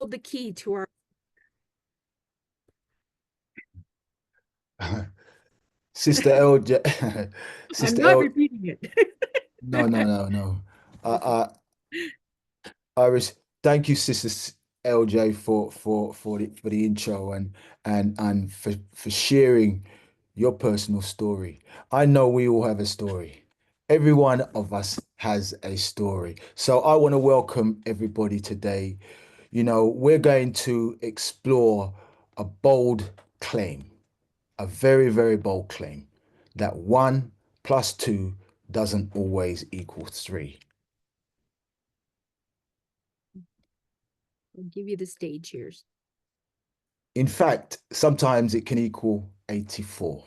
the key to our. Sister LJ, I'm Sister not L, repeating it. no, no, no, no. I, I was thank you, Sister LJ, for the intro and for sharing your personal story. I know we all have a story. Every one of us has a story. So I want to welcome everybody today. We're going to explore a bold claim, a very, very bold claim that one plus two doesn't always equal three. I'll give you the stage here. In fact, sometimes it can equal 84.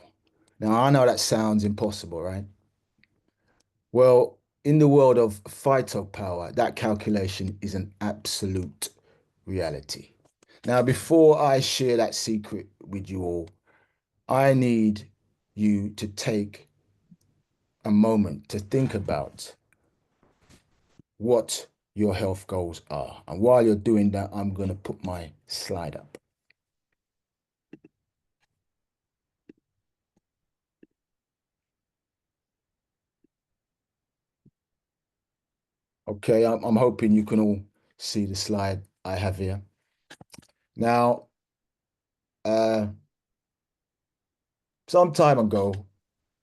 Now, I know that sounds impossible, right? Well, in the world of phytopower, that calculation is an absolute reality. Now, before I share that secret with you all, I need you to take a moment to think about what your health goals are. And while you're doing that, I'm going to put my slide up. Okay, I'm hoping you can all see the slide I have here. Now, uh, some time ago,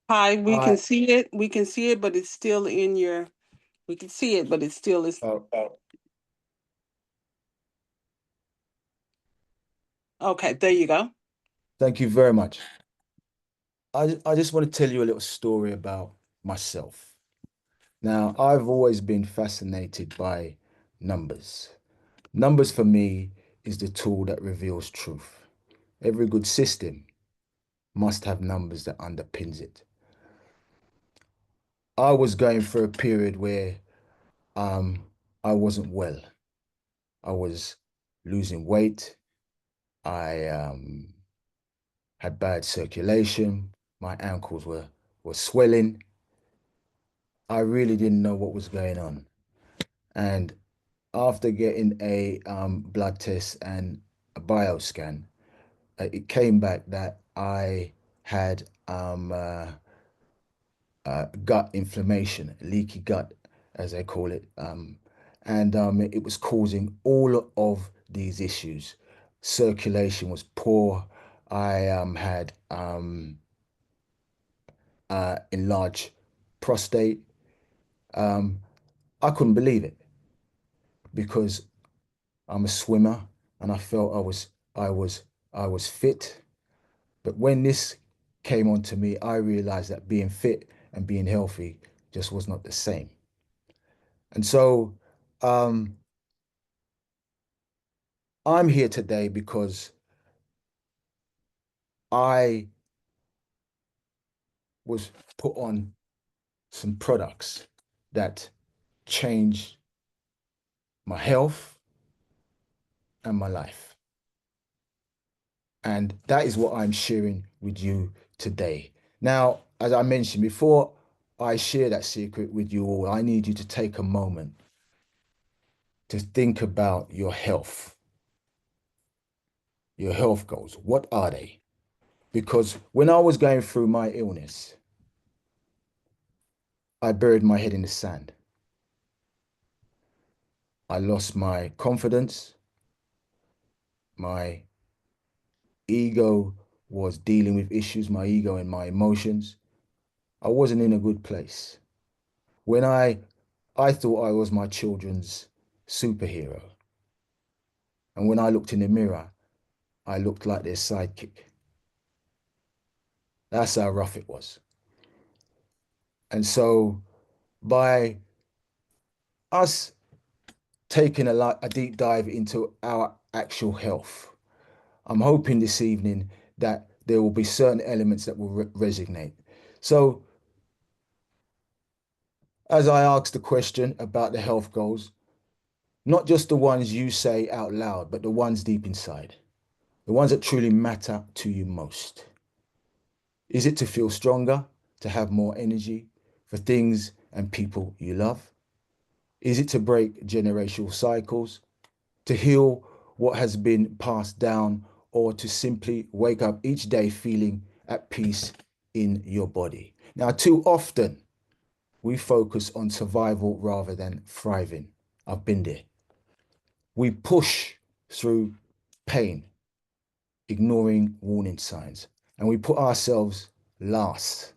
Hi, we can I see it. We can see it, but it's still in your. We can see it, but it still is. uh, Okay, there you go. thank you very much. I just want to tell you a little story about myself. Now, I've always been fascinated by numbers. Numbers for me is the tool that reveals truth. Every good system must have numbers that underpins it. I was going through a period where um I wasn't well. I was losing weight. I had bad circulation. My ankles were swelling. I really didn't know what was going on. And after getting a blood test and a bioscan, it came back that I had gut inflammation, leaky gut, as they call it. And it was causing all of these issues. Circulation was poor. I had enlarged prostate. Um, I couldn't believe it because I'm a swimmer and I felt I was I was fit. But when this came onto me, I realized that being fit and being healthy just was not the same. And so um, I'm here today because I was put on some products that changed my health and my life. And that is what I'm sharing with you today. Now, as I mentioned before, I share that secret with you all. I need you to take a moment to think about your health goals. What are they? Because when I was going through my illness, I buried my head in the sand. I lost my confidence. My ego was dealing with issues, my ego and my emotions. I wasn't in a good place. When I thought I was my children's superhero. And when I looked in the mirror, I looked like their sidekick. That's how rough it was. And so by us taking a deep dive into our actual health, I'm hoping this evening that there will be certain elements that will resonate. So as I asked the question about the health goals, not just the ones you say out loud, but the ones deep inside, the ones that truly matter to you most. Is it to feel stronger, to have more energy for things and people you love? Is it to break generational cycles, to heal what has been passed down, or to simply wake up each day feeling at peace in your body. Now, too often we focus on survival rather than thriving. I've been there. We push through pain, ignoring warning signs, and we put ourselves last.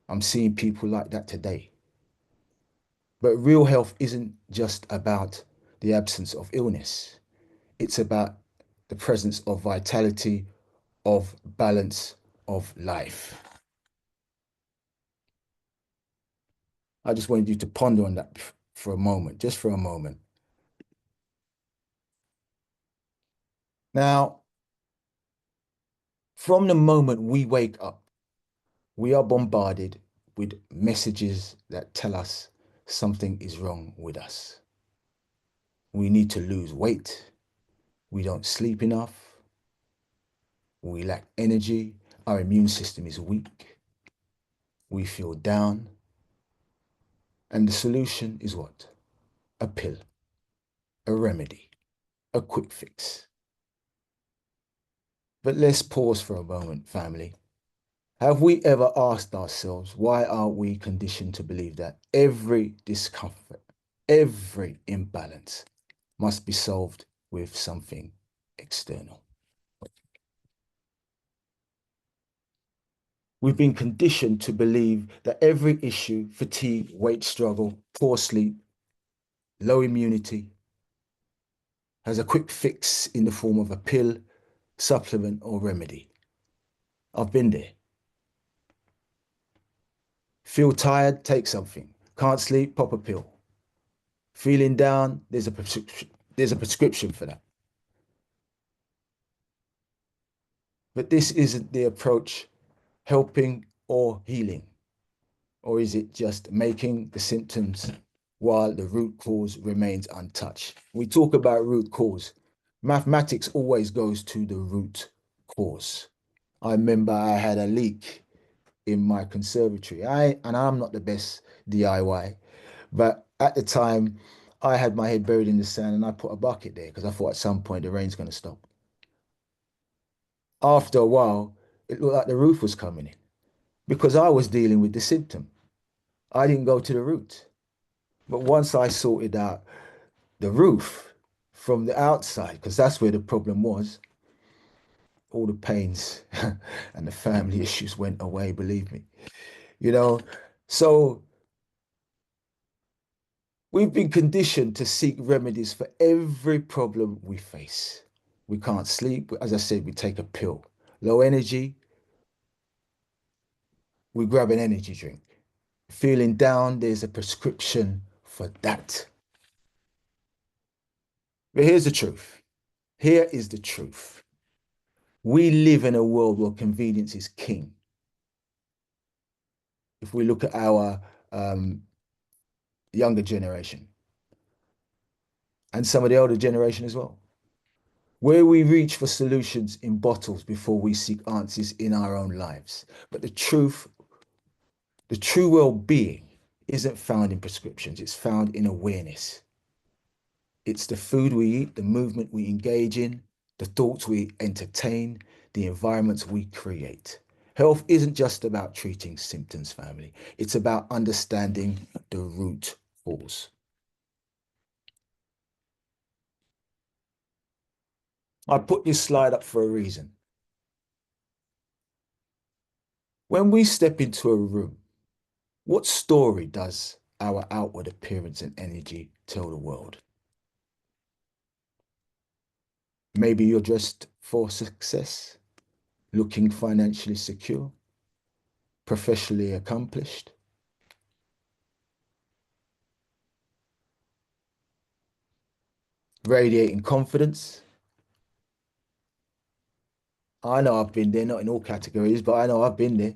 I'm seeing people like that today. But real health isn't just about the absence of illness. It's about the presence of vitality, of balance, of life. I just wanted you to ponder on that for a moment, just for a moment. Now, from the moment we wake up, we are bombarded with messages that tell us something is wrong with us. We need to lose weight. We don't sleep enough. We lack energy. Our immune system is weak. We feel down. And the solution is what? A pill, a remedy, a quick fix. But let's pause for a moment, family. Have we ever asked ourselves, why are we conditioned to believe that every discomfort, every imbalance must be solved with something external? We've been conditioned to believe that every issue, fatigue, weight struggle, poor sleep, low immunity, has a quick fix in the form of a pill, supplement, or remedy. I've been there. Feel tired? Take something. Can't sleep? Pop a pill. Feeling down? There's a prescription for that. But this isn't the approach helping or healing. Or is it just making the symptoms while the root cause remains untouched? We talk about root cause. Mathematics always goes to the root cause. I remember I had a leak in my conservatory. And I'm not the best DIY, but at the time I had my head buried in the sand and I put a bucket there because I thought at some point the rain's going to stop. After a while, it looked like the roof was coming in because I was dealing with the symptom. I didn't go to the root. But once I sorted out the roof from the outside, because that's where the problem was, all the pains and the family issues went away, believe me. You know, so we've been conditioned to seek remedies for every problem we face. We can't sleep. As I said, we take a pill. Low energy, we grab an energy drink. Feeling down, there's a prescription for that. But here's the truth. Here is the truth. We live in a world where convenience is king. If we look at our younger generation and some of the older generation as well, where we reach for solutions in bottles before we seek answers in our own lives. But the true well-being isn't found in prescriptions, it's found in awareness. It's the food we eat, the movement we engage in, the thoughts we entertain, the environments we create. Health isn't just about treating symptoms, family. It's about understanding the root cause. I put this slide up for a reason. When we step into a room, what story does our outward appearance and energy tell the world? Maybe you're dressed for success, looking financially secure, professionally accomplished, radiating confidence. I know I've been there, not in all categories, but I know I've been there.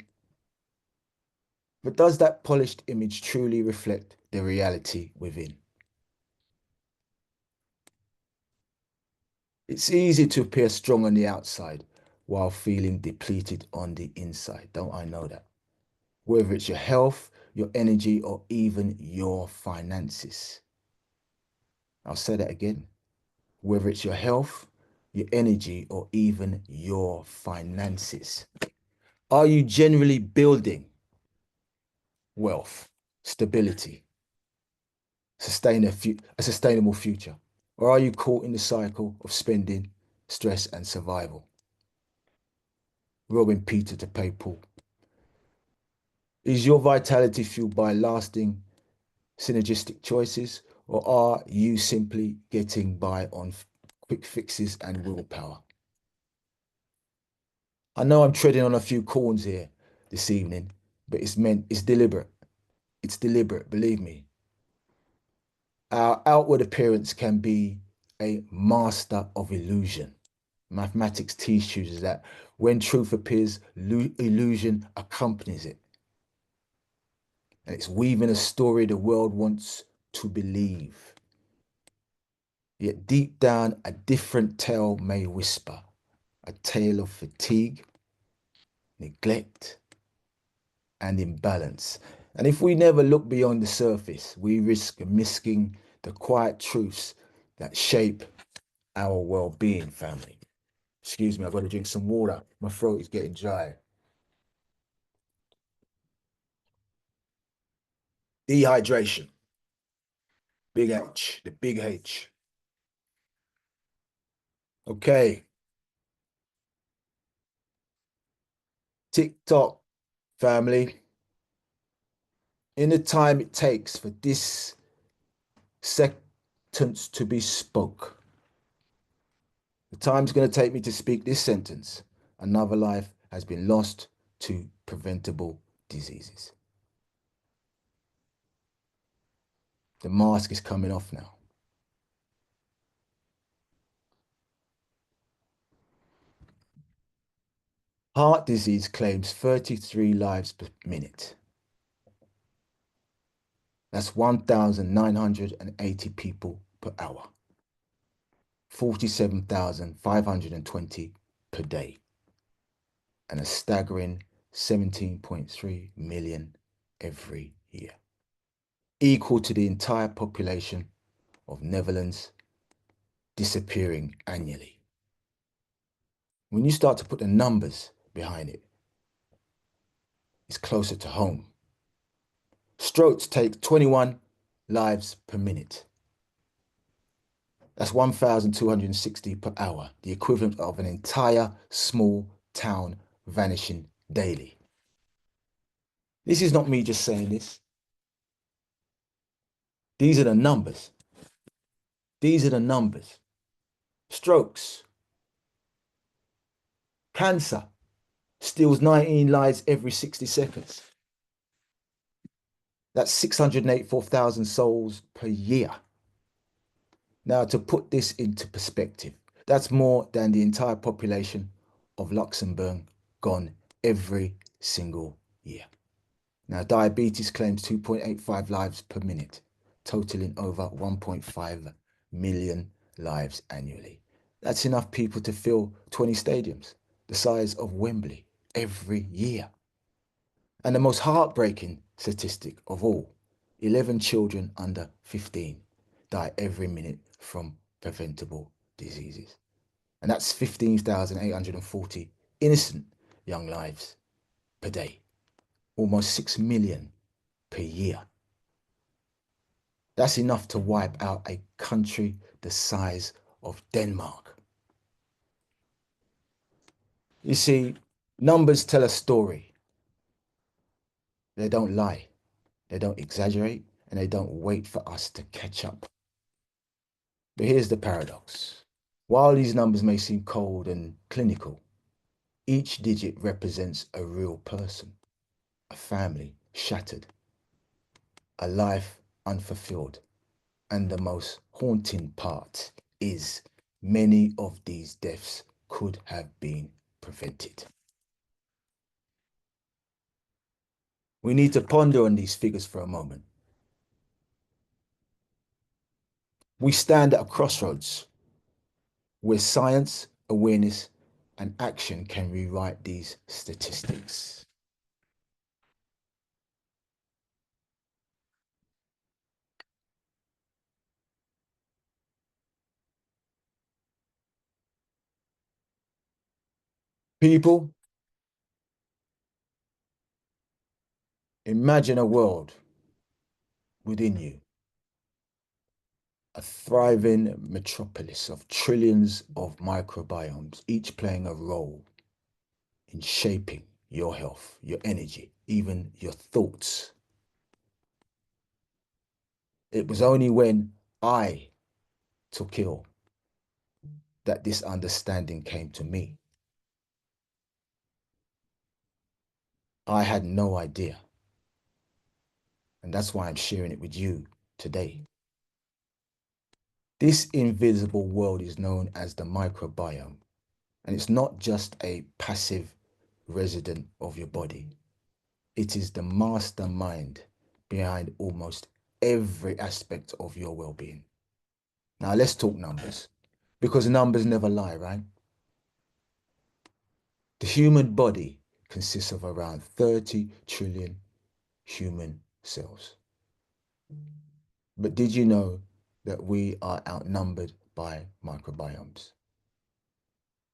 But does that polished image truly reflect the reality within? It's easy to appear strong on the outside while feeling depleted on the inside. Don't I know that? Whether it's your health, your energy, or even your finances. I'll say that again. whether it's your health, your energy, or even your finances. Are you generally building wealth, stability, a sustainable future? Or are you caught in the cycle of spending, stress, and survival? Robbing Peter to pay Paul. Is your vitality fueled by lasting synergistic choices, or are you simply getting by on quick fixes and willpower? I know I'm treading on a few corns here this evening, but it's deliberate. It's deliberate, believe me. Our outward appearance can be a master of illusion. Mathematics teaches us that when truth appears, illusion accompanies it. And it's weaving a story the world wants to believe. Yet deep down, a different tale may whisper, a tale of fatigue, neglect, and imbalance. And if we never look beyond the surface, we risk missing the quiet truths that shape our well-being, family. Excuse me, I've got to drink some water. My throat is getting dry. Dehydration. Big H, the big H. Okay. TikTok, family. In the time it takes for this sentence to be spoke, the time's going to take me to speak this sentence. Another life has been lost to preventable diseases. The mask is coming off now. Heart disease claims 33 lives per minute. That's 1,980 people per hour. 47,520 per day. And a staggering 17.3 million every year. Equal to the entire population of Netherlands disappearing annually. When you start to put the numbers behind it, it's closer to home. Strokes take 21 lives per minute. That's 1,260 per hour, the equivalent of an entire small town vanishing daily. This is not me just saying this. These are the numbers. These are the numbers. Strokes. Cancer steals 19 lives every 60 seconds. That's 684,000 souls per year. Now, to put this into perspective, that's more than the entire population of Luxembourg gone every single year. Now, diabetes claims 2.85 lives per minute, totaling over 1.5 million lives annually. That's enough people to fill 20 stadiums, the size of Wembley, every year. And the most heartbreaking statistic of all, 11 children under 15 die every minute from preventable diseases. And that's 15,840 innocent young lives per day, almost 6 million per year. That's enough to wipe out a country the size of Denmark. You see, numbers tell a story. They don't lie, they don't exaggerate, and they don't wait for us to catch up. But here's the paradox. While these numbers may seem cold and clinical, each digit represents a real person, a family shattered, a life unfulfilled. And the most haunting part is many of these deaths could have been prevented. We need to ponder on these figures for a moment. We stand at a crossroads where science, awareness, and action can rewrite these statistics. People, imagine a world within you, a thriving metropolis of trillions of microbiomes, each playing a role in shaping your health, your energy, even your thoughts. It was only when I took ill that this understanding came to me. I had no idea. And that's why I'm sharing it with you today. This invisible world is known as the microbiome. And it's not just a passive resident of your body. It is the mastermind behind almost every aspect of your well-being. Now let's talk numbers, because numbers never lie, right? The human body consists of around 30 trillion human cells. But did you know that we are outnumbered by microbiomes?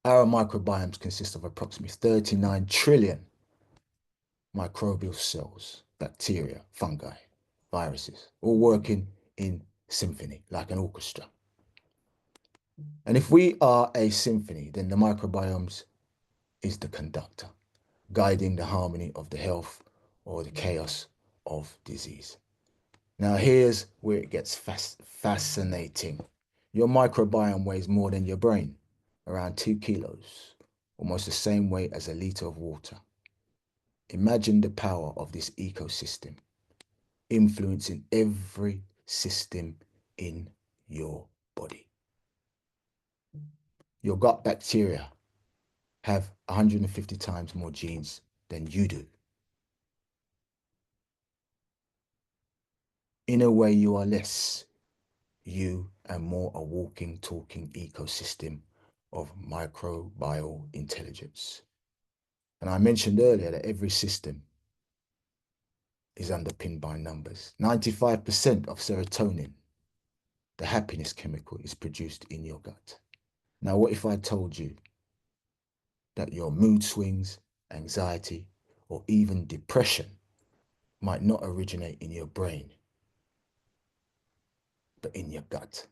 Our microbiomes consist of approximately 39 trillion microbial cells, bacteria, fungi, viruses, all working in symphony like an orchestra. And if we are a symphony, then the microbiomes is the conductor, guiding the harmony of the health or the chaos of disease. Now here's where it gets fascinating. Your microbiome weighs more than your brain, around 2 kilos, almost the same weight as a liter of water. Imagine the power of this ecosystem influencing every system in your body. Your gut bacteria have 150 times more genes than you do. In a way, you are less you and more a walking, talking ecosystem of microbial intelligence. And I mentioned earlier that every system is underpinned by numbers. 95% of serotonin, the happiness chemical, is produced in your gut. Now, what if I told you that your mood swings, anxiety, or even depression might not originate in your brain, but in your gut?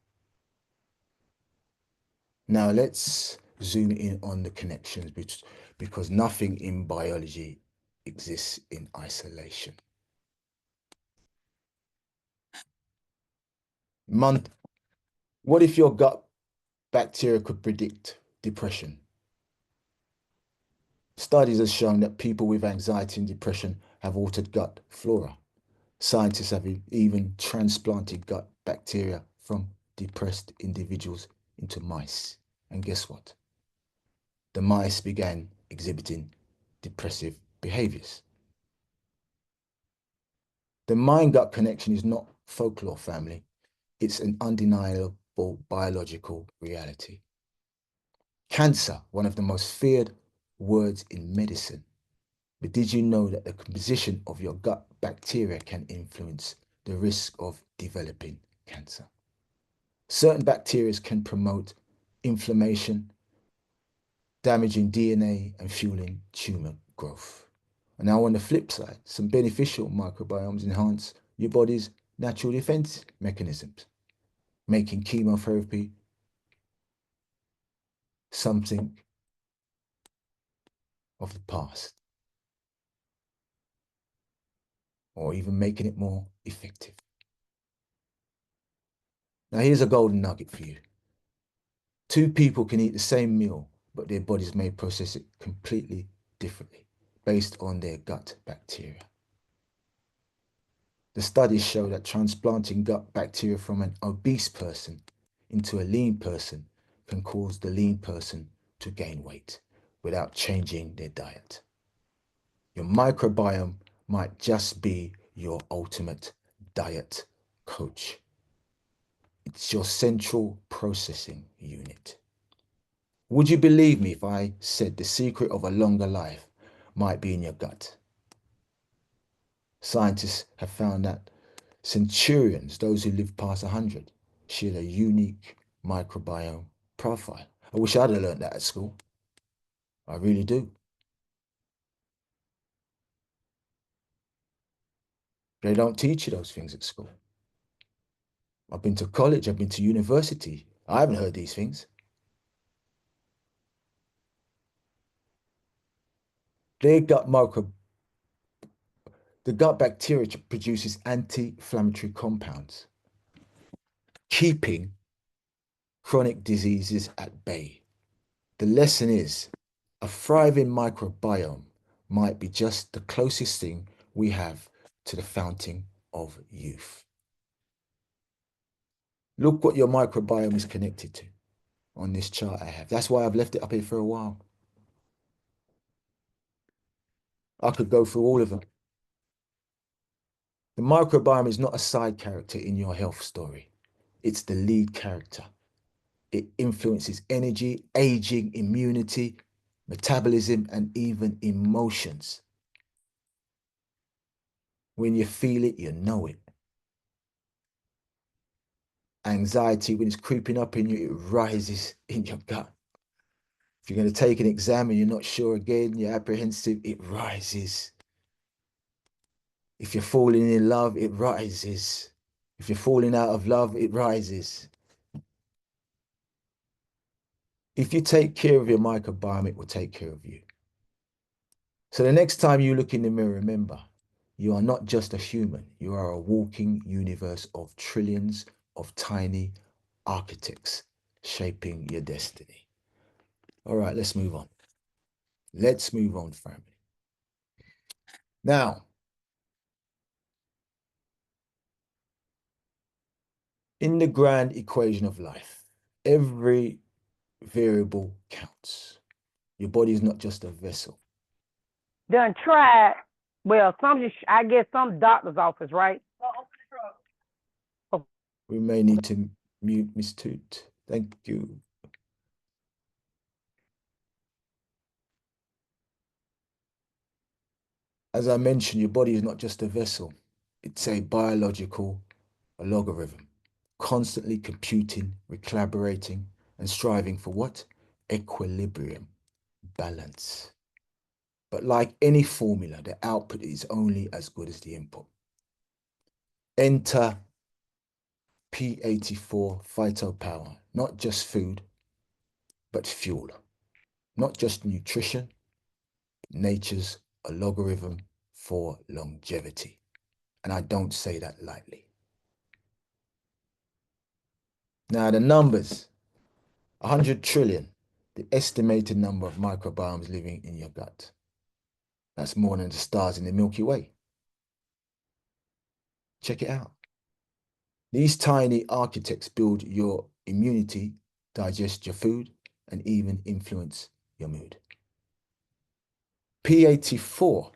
Now, let's zoom in on the connections because nothing in biology exists in isolation. What if your gut bacteria could predict depression? Studies have shown that people with anxiety and depression have altered gut flora. Scientists have even transplanted gut bacteria from depressed individuals into mice. And guess what? The mice began exhibiting depressive behaviors. The mind-gut connection is not folklore, family. It's an undeniable biological reality. Cancer, one of the most feared words in medicine. But did you know that the composition of your gut bacteria can influence the risk of developing cancer? Certain bacteria can promote inflammation, damaging DNA and fueling tumor growth. And now on the flip side, some beneficial microbiomes enhance your body's natural defense mechanisms, making chemotherapy something of the past, or even making it more effective. Now here's a golden nugget for you. Two people can eat the same meal, but their bodies may process it completely differently based on their gut bacteria. The studies show that transplanting gut bacteria from an obese person into a lean person can cause the lean person to gain weight without changing their diet. Your microbiome might just be your ultimate diet coach. It's your central processing unit. Would you believe me if I said the secret of a longer life might be in your gut? Scientists have found that centurions, those who live past 100, share a unique microbiome profile. I wish I'd have learned that at school. I really do. They don't teach you those things at school. I've been to college, I've been to university. I haven't heard these things. Their gut micro, the gut bacteria produces anti-inflammatory compounds, keeping chronic diseases at bay. The lesson is a thriving microbiome might be just the closest thing we have to the fountain of youth. Look what your microbiome is connected to on this chart I have. That's why I've left it up here for a while. I could go through all of them. The microbiome is not a side character in your health story. It's the lead character. It influences energy, aging, immunity, metabolism, and even emotions. When you feel it, you know it. Anxiety, when it's creeping up in you, it rises in your gut. If you're going to take an exam and you're not sure again, you're apprehensive, it rises. If you're falling in love, it rises. If you're falling out of love, it rises. If you take care of your microbiome, it will take care of you. So the next time you look in the mirror, remember, you are not just a human. You are a walking universe of trillions of tiny architects shaping your destiny. All right, let's move on. Let's move on, family. Now, in the grand equation of life, every variable counts. Your body is not just a vessel. Done tried. Well, I guess some doctor's office, right? We may need to mute Miss Toot. Thank you. As I mentioned, your body is not just a vessel. It's a biological logarithm, constantly computing, recollaborating, and striving for what? Equilibrium, balance. But like any formula, the output is only as good as the input. Enter P84 Phyto power, not just food, but fuel. Not just nutrition, nature's a logarithm for longevity. And I don't say that lightly. Now the numbers, 100 trillion, the estimated number of microbiomes living in your gut. That's more than the stars in the Milky Way. Check it out. These tiny architects build your immunity, digest your food, and even influence your mood. P84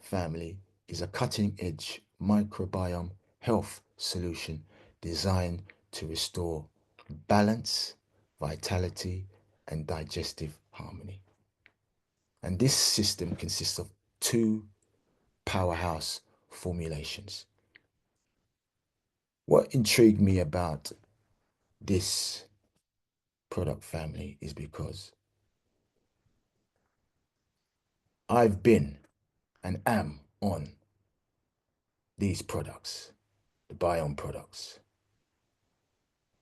family is a cutting-edge microbiome health solution designed to restore balance, vitality, and digestive harmony. And this system consists of two powerhouse formulations. What intrigued me about this product family is because I've been and am on these products, the Biome products.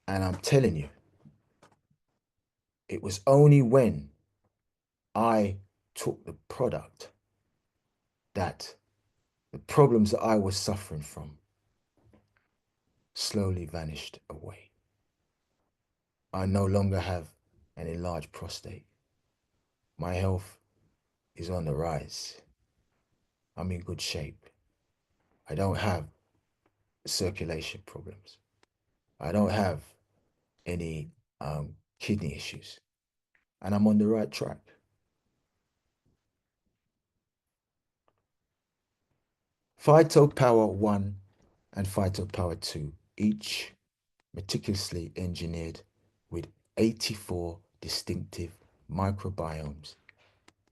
And I'm telling you, it was only when I took the product that the problems that I was suffering from slowly vanished away. I no longer have an enlarged prostate. My health is on the rise. I'm in good shape. I don't have circulation problems. I don't have any kidney issues. And I'm on the right track. Phyto Power 1 and Phyto Power 2, each meticulously engineered with 84 distinctive microbiomes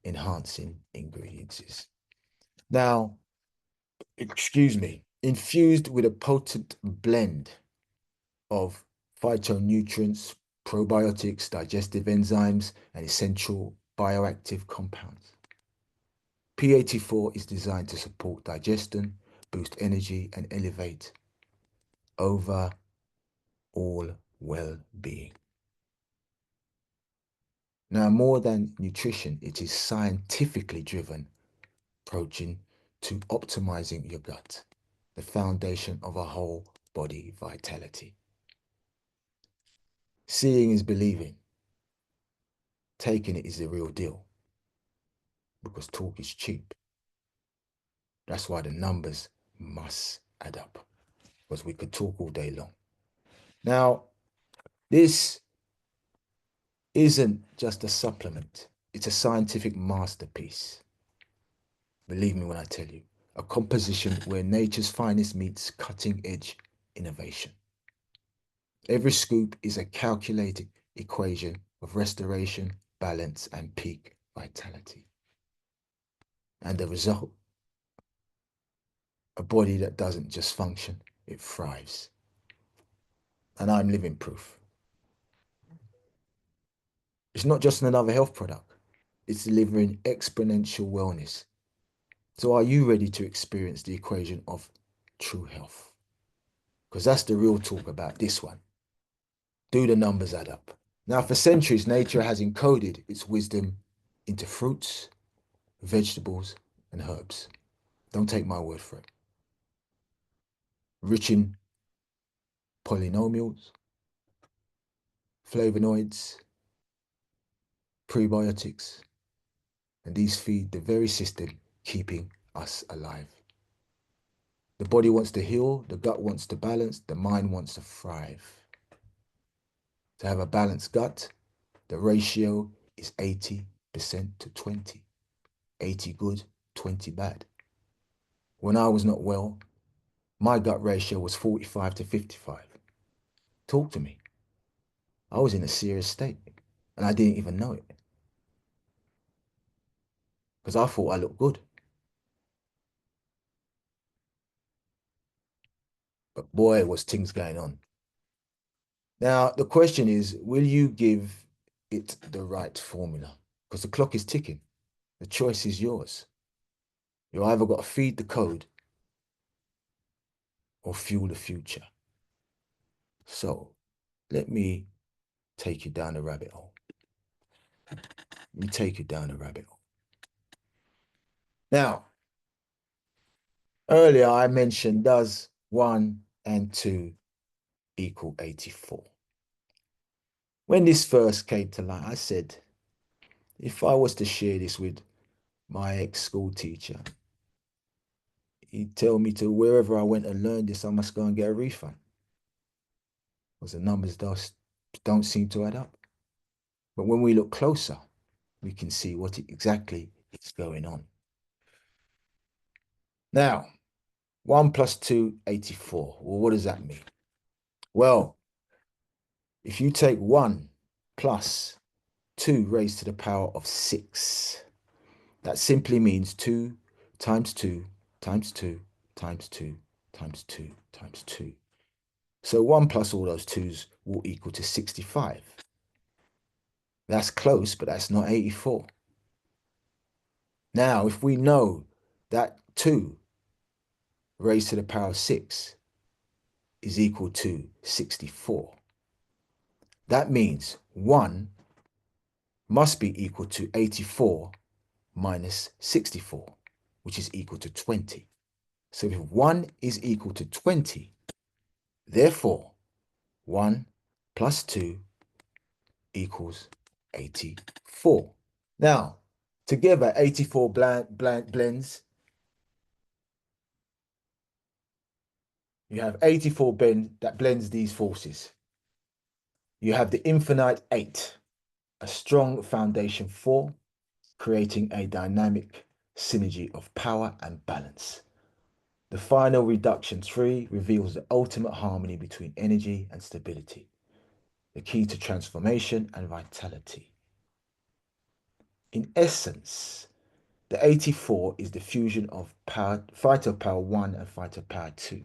enhancing ingredients. Now, excuse me, infused with a potent blend of phytonutrients, probiotics, digestive enzymes, and essential bioactive compounds. P84 is designed to support digestion, boost energy, and elevate overall well-being. Now, more than nutrition, it is scientifically driven approaching to optimizing your gut, the foundation of a whole body vitality. Seeing is believing. Taking it is the real deal, because talk is cheap. That's why the numbers must add up, because we could talk all day long. Now, this isn't just a supplement. It's a scientific masterpiece. Believe me when I tell you, a composition where nature's finest meets cutting-edge innovation. Every scoop is a calculated equation of restoration, balance, and peak vitality. And the result? A body that doesn't just function, it thrives. And I'm living proof. It's not just another health product. It's delivering exponential wellness. So are you ready to experience the equation of true health? Because that's the real talk about this one. Do the numbers add up? Now, for centuries, nature has encoded its wisdom into fruits, vegetables, and herbs. Don't take my word for it. Rich in polynomials, flavonoids, prebiotics, and these feed the very system keeping us alive. The body wants to heal, the gut wants to balance, the mind wants to thrive. To have a balanced gut, the ratio is 80% to 20. 80 good, 20 bad. When I was not well, my gut ratio was 45 to 55. Talk to me. I was in a serious state, and I didn't even know it. Because I thought I looked good. But boy, was things going on. Now, the question is, will you give it the right formula? Because the clock is ticking. The choice is yours. You either got to feed the code or fuel the future. So, let me take you down the rabbit hole. Let me take you down the rabbit hole. Now, earlier I mentioned, does 1 and 2 equal 84? When this first came to light, I said, if I was to share this with my ex-school teacher, he'd tell me to wherever I went and learned this, I must go and get a refund. Because the numbers don't seem to add up. But when we look closer, we can see what exactly is going on. Now, 1 plus 2, 84. Well, what does that mean? Well, if you take 1 plus 2 raised to the power of 6, that simply means 2 times 2 times 2 times 2 times 2 times 2. So 1 plus all those 2's will equal to 65. That's close, but that's not 84. Now, if we know that 2 raised to the power of 6 is equal to 64, that means 1 must be equal to 84 minus 64, which is equal to 20. So if 1 is equal to 20, therefore 1 plus 2 equals 84. Now, together 84 blends. You have 84 that blends these forces. You have the infinite 8, a strong foundation 4, creating a dynamic synergy of power and balance. The final reduction 3 reveals the ultimate harmony between energy and stability, the key to transformation and vitality. In essence, the 84 is the fusion of Phyto Power 1 and Phyto Power 2,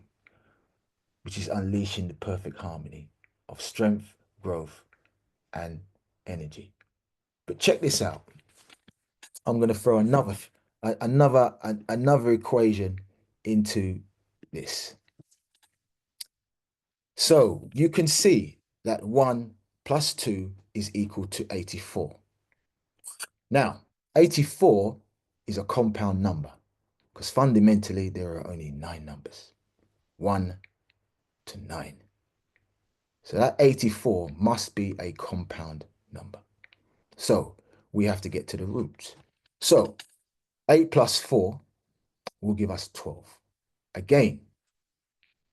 which is unleashing the perfect harmony of strength, growth, and energy. But check this out. I'm going to throw another equation into this. So you can see that 1 plus 2 is equal to 84. Now, 84 is a compound number because fundamentally there are only 9 numbers, 1 to 9. So that 84 must be a compound number. So we have to get to the root. So 8 plus 4 will give us 12. Again,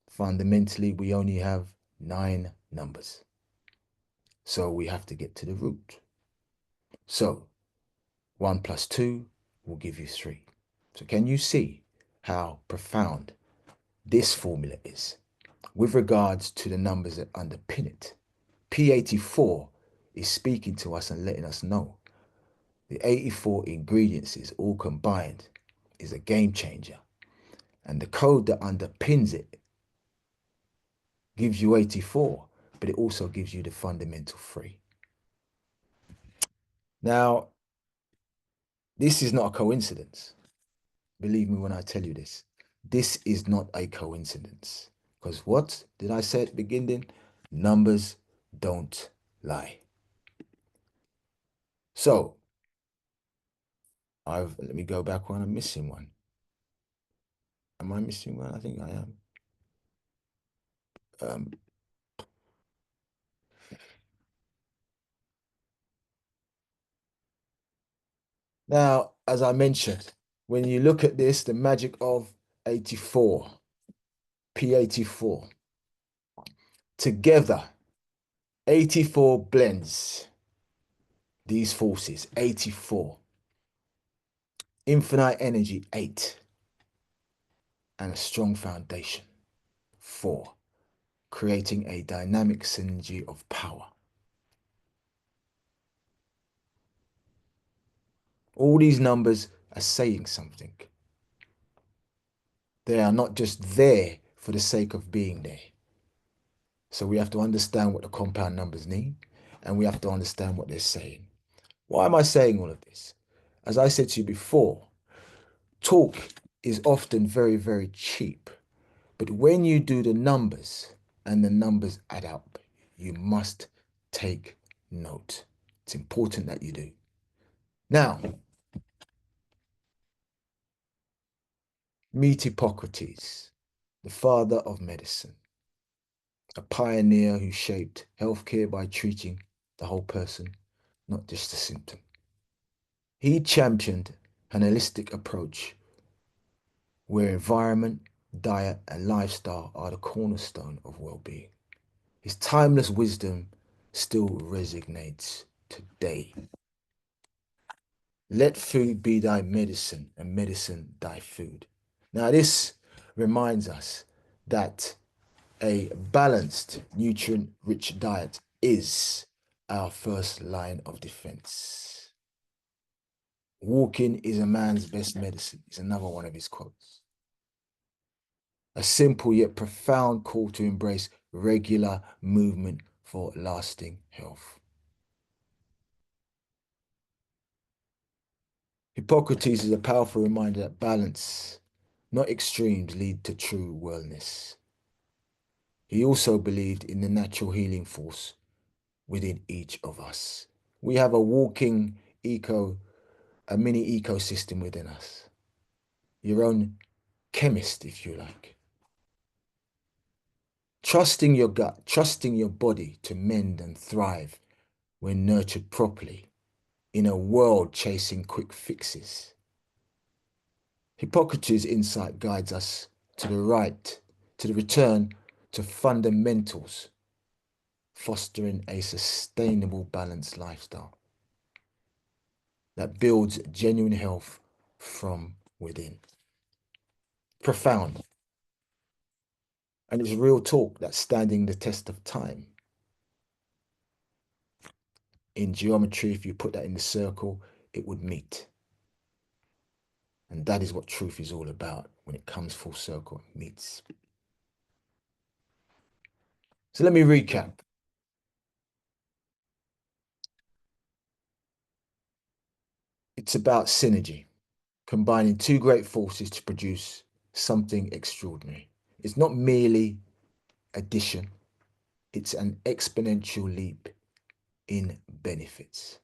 fundamentally, we only have 9 numbers. So we have to get to the root. So 1 plus 2 will give you 3. So can you see how profound this formula is with regards to the numbers that underpin it? P84 is speaking to us and letting us know the 84 ingredients all combined is a game changer. And the code that underpins it gives you 84, but it also gives you the fundamental 3. Now, this is not a coincidence. Believe me when I tell you this. This is not a coincidence. Because what did I say at the beginning? Numbers don't lie. So, let me go back one. I'm missing one. Am I missing one? I think I am. Now, as I mentioned, when you look at this, the magic of 84, P84, together, 84 blends these forces, 84. Infinite energy, 8. And a strong foundation, 4. Creating a dynamic synergy of power. All these numbers are saying something. They are not just there for the sake of being there. So we have to understand what the compound numbers mean, and we have to understand what they're saying. Why am I saying all of this? As I said to you before, talk is often very, very cheap. But when you do the numbers and the numbers add up, you must take note. It's important that you do. Now, meet Hippocrates, the father of medicine, a pioneer who shaped healthcare by treating the whole person, not just the symptom. He championed an holistic approach where environment, diet, and lifestyle are the cornerstone of well-being. His timeless wisdom still resonates today. Let food be thy medicine, and medicine thy food. Now, this reminds us that a balanced, nutrient-rich diet is our first line of defense. Walking is a man's best medicine is another one of his quotes. A simple yet profound call to embrace regular movement for lasting health. Hippocrates is a powerful reminder that balance, not extremes, lead to true wellness. He also believed in the natural healing force within each of us. We have a walking a mini ecosystem within us. Your own chemist, if you like. Trusting your gut, trusting your body to mend and thrive when nurtured properly in a world chasing quick fixes. Hippocrates' insight guides us to the return to fundamentals, fostering a sustainable, balanced lifestyle that builds genuine health from within. Profound. And it's real talk that's standing the test of time. In geometry, if you put that in the circle, it would meet. And that is what truth is all about. When it comes full circle, it meets. So let me recap. It's about synergy, combining two great forces to produce something extraordinary. It's not merely addition, it's an exponential leap in benefits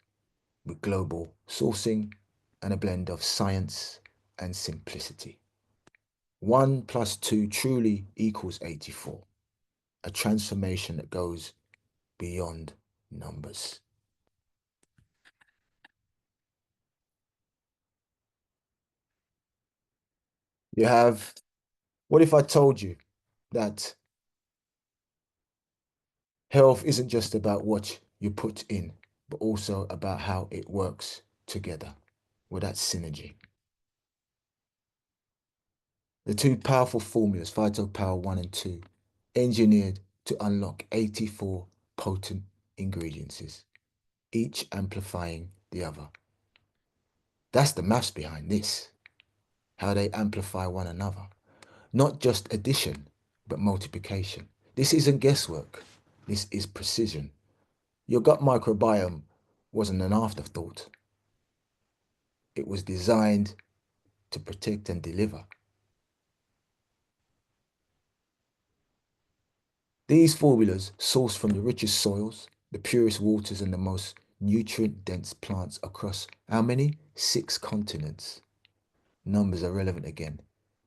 with global sourcing and a blend of science and simplicity. 1 plus 2 truly equals 84, a transformation that goes beyond numbers. You have, what if I told you that health isn't just about what you put in, but also about how it works together with that synergy? The two powerful formulas, Phyto Power 1 and 2, engineered to unlock 84 potent ingredients, each amplifying the other. That's the maths behind this, how they amplify one another. Not just addition, but multiplication. This isn't guesswork. This is precision. Your gut microbiome wasn't an afterthought. It was designed to protect and deliver. These formulas, sourced from the richest soils, the purest waters, and the most nutrient-dense plants across how many? 6 continents. Numbers are relevant again.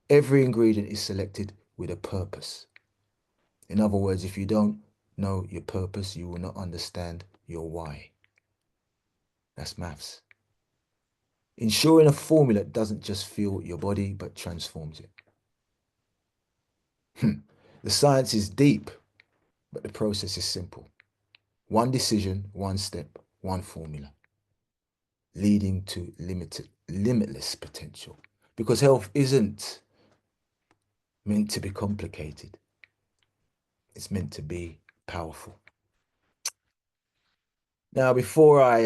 Every ingredient is selected with a purpose. In other words, if you don't know your purpose, you will not understand your why. That's maths. Ensuring a formula doesn't just fuel your body, but transforms it. The science is deep, but the process is simple. One decision, one step, one formula, leading to limitless potential. Because health isn't meant to be complicated. It's meant to be powerful. Now, before I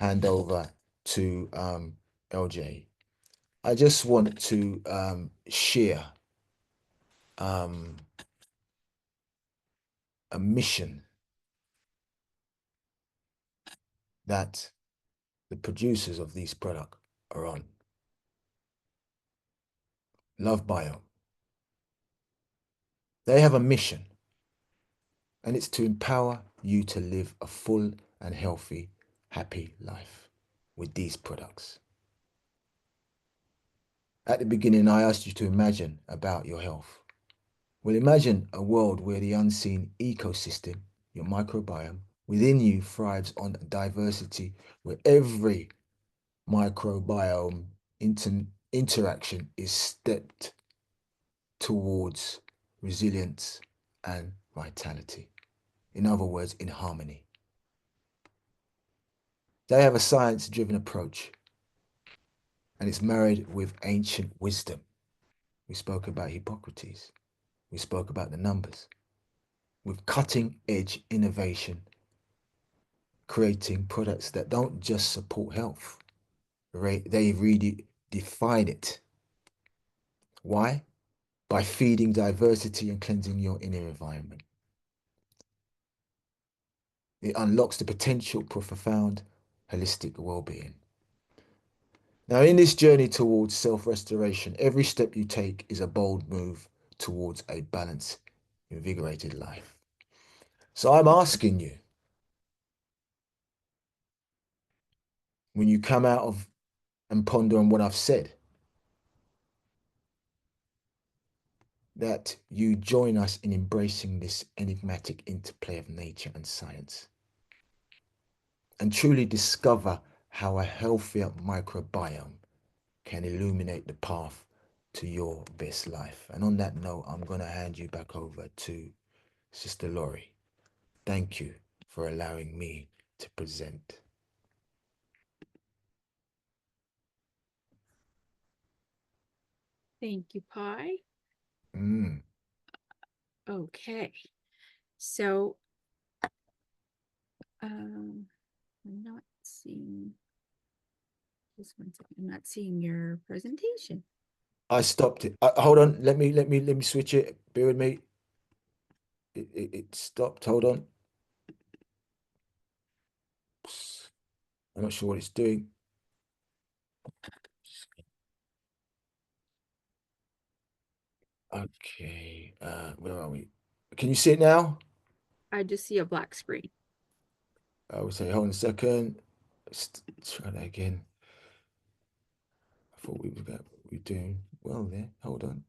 hand over to LJ, I just want to share a mission that the producers of these products are on. Love Bio. They have a mission, and it's to empower you to live a full and healthy, happy life with these products. At the beginning, I asked you to imagine about your health. Well, imagine a world where the unseen ecosystem, your microbiome, within you thrives on diversity, where every microbiome interaction is stepped towards resilience and vitality. In other words, in harmony. They have a science-driven approach, and it's married with ancient wisdom. We spoke about Hippocrates. We spoke about the numbers. With cutting-edge innovation, creating products that don't just support health. They really define it. Why? By feeding diversity and cleansing your inner environment. It unlocks the potential for profound holistic well-being. Now, in this journey towards self-restoration, every step you take is a bold move towards a balanced, invigorated life. So I'm asking you, when you come out of and ponder on what I've said, that you join us in embracing this enigmatic interplay of nature and science, and truly discover how a healthier microbiome can illuminate the path to your best life. And on that note, I'm going to hand you back over to Sister Laurie. Thank you for allowing me to present. Thank you, Pi. Mm. Okay. So, I'm not seeing, just one second, I'm not seeing your presentation. I stopped it. Hold on. Let me switch it. Bear with me. It stopped. Hold on. I'm not sure what it's doing. Okay, where are we? Can you see it now? I just see a black screen. I would say, hold on a second. Let's try that again. I thought we were doing well there. Hold on.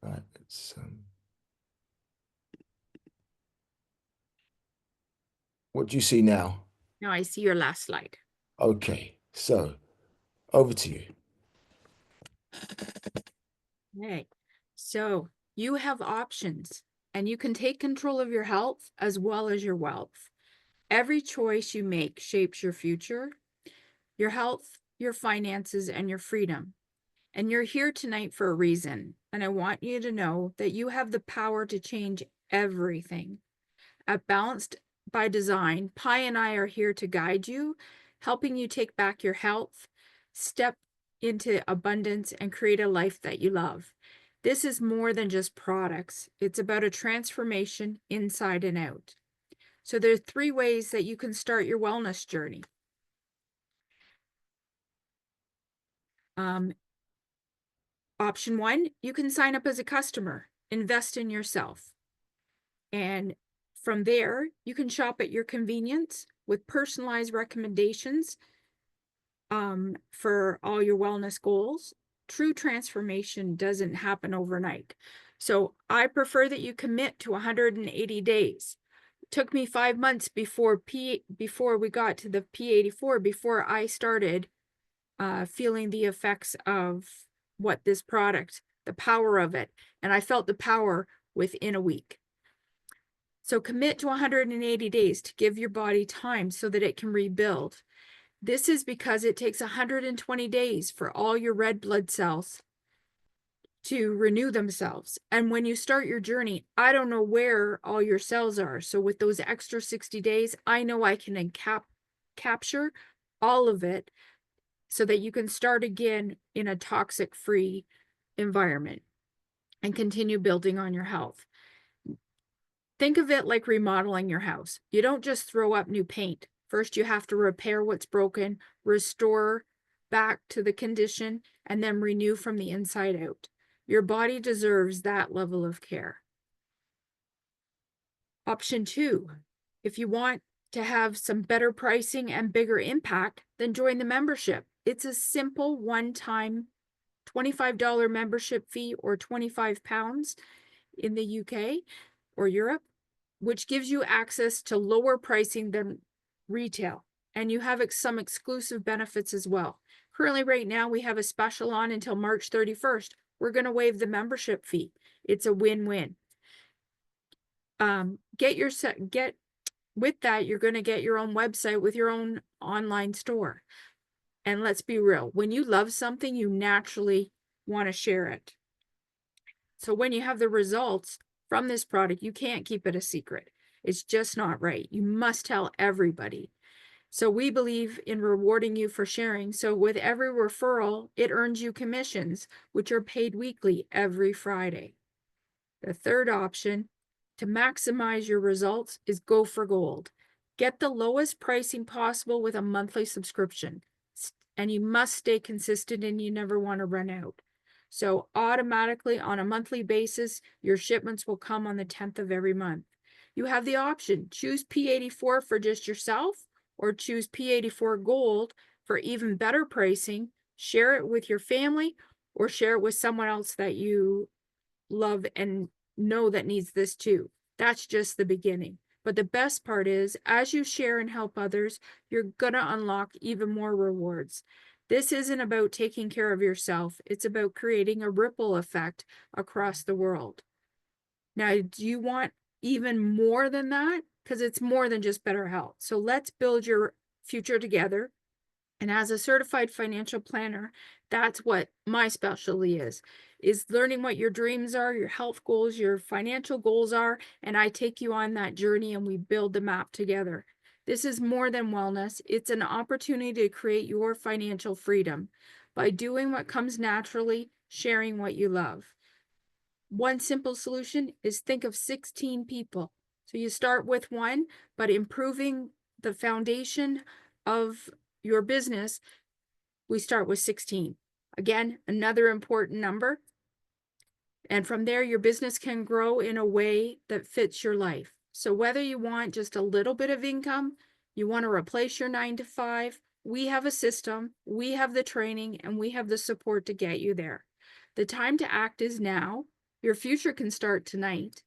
Right, let's what do you see now? Now I see your last slide. Okay, so over to you. Okay, so you have options and you can take control of your health as well as your wealth. Every choice you make shapes your future, your health, your finances, and your freedom. And you're here tonight for a reason. And I want you to know that you have the power to change everything. At Balanced by Design, Pi and I are here to guide you, helping you take back your health, step into abundance, and create a life that you love. This is more than just products. It's about a transformation inside and out. So there are 3 ways that you can start your wellness journey. Option 1, you can sign up as a customer, invest in yourself. And from there, you can shop at your convenience with personalized recommendations for all your wellness goals. True transformation doesn't happen overnight. So I prefer that you commit to 180 days. It took me 5 months before we got to the P84, before I started feeling the effects of what this product, the power of it. And I felt the power within a week. So commit to 180 days to give your body time so that it can rebuild. This is because it takes 120 days for all your red blood cells to renew themselves. And when you start your journey, I don't know where all your cells are. So with those extra 60 days, I know I can capture all of it so that you can start again in a toxic-free environment and continue building on your health. Think of it like remodeling your house. You don't just throw up new paint. First, you have to repair what's broken, restore back to the condition, and then renew from the inside out. Your body deserves that level of care. Option 2, if you want to have some better pricing and bigger impact, then join the membership. It's a simple one-time $25 membership fee or £25 in the UK or Europe, which gives you access to lower pricing than retail. And you have some exclusive benefits as well. Currently, right now, we have a special on until March 31st. We're going to waive the membership fee. It's a win-win. Get with that, you're going to get your own website with your own online store. And let's be real, when you love something, you naturally want to share it. So when you have the results from this product, you can't keep it a secret. It's just not right. You must tell everybody. So we believe in rewarding you for sharing. So with every referral, it earns you commissions, which are paid weekly every Friday. The third option to maximize your results is go for gold. Get the lowest pricing possible with a monthly subscription. And you must stay consistent and you never want to run out. So automatically on a monthly basis, your shipments will come on the 10th of every month. You have the option, choose P84 for just yourself or choose P84 Gold for even better pricing, share it with your family or share it with someone else that you love and know that needs this too. That's just the beginning. But the best part is, as you share and help others, you're gonna unlock even more rewards. This isn't about taking care of yourself. It's about creating a ripple effect across the world. Now, do you want even more than that? Because it's more than just better health. So let's build your future together. And as a certified financial planner, that's what my specialty is learning what your dreams are, your health goals, your financial goals are, and I take you on that journey and we build the map together. This is more than wellness. It's an opportunity to create your financial freedom by doing what comes naturally, sharing what you love. One simple solution is think of 16 people. So you start with one, but improving the foundation of your business we start with 16. Again, another important number. And from there, your business can grow in a way that fits your life. So whether you want just a little bit of income, you want to replace your 9 to 5, we have a system, we have the training, and we have the support to get you there. The time to act is now. Your future can start tonight.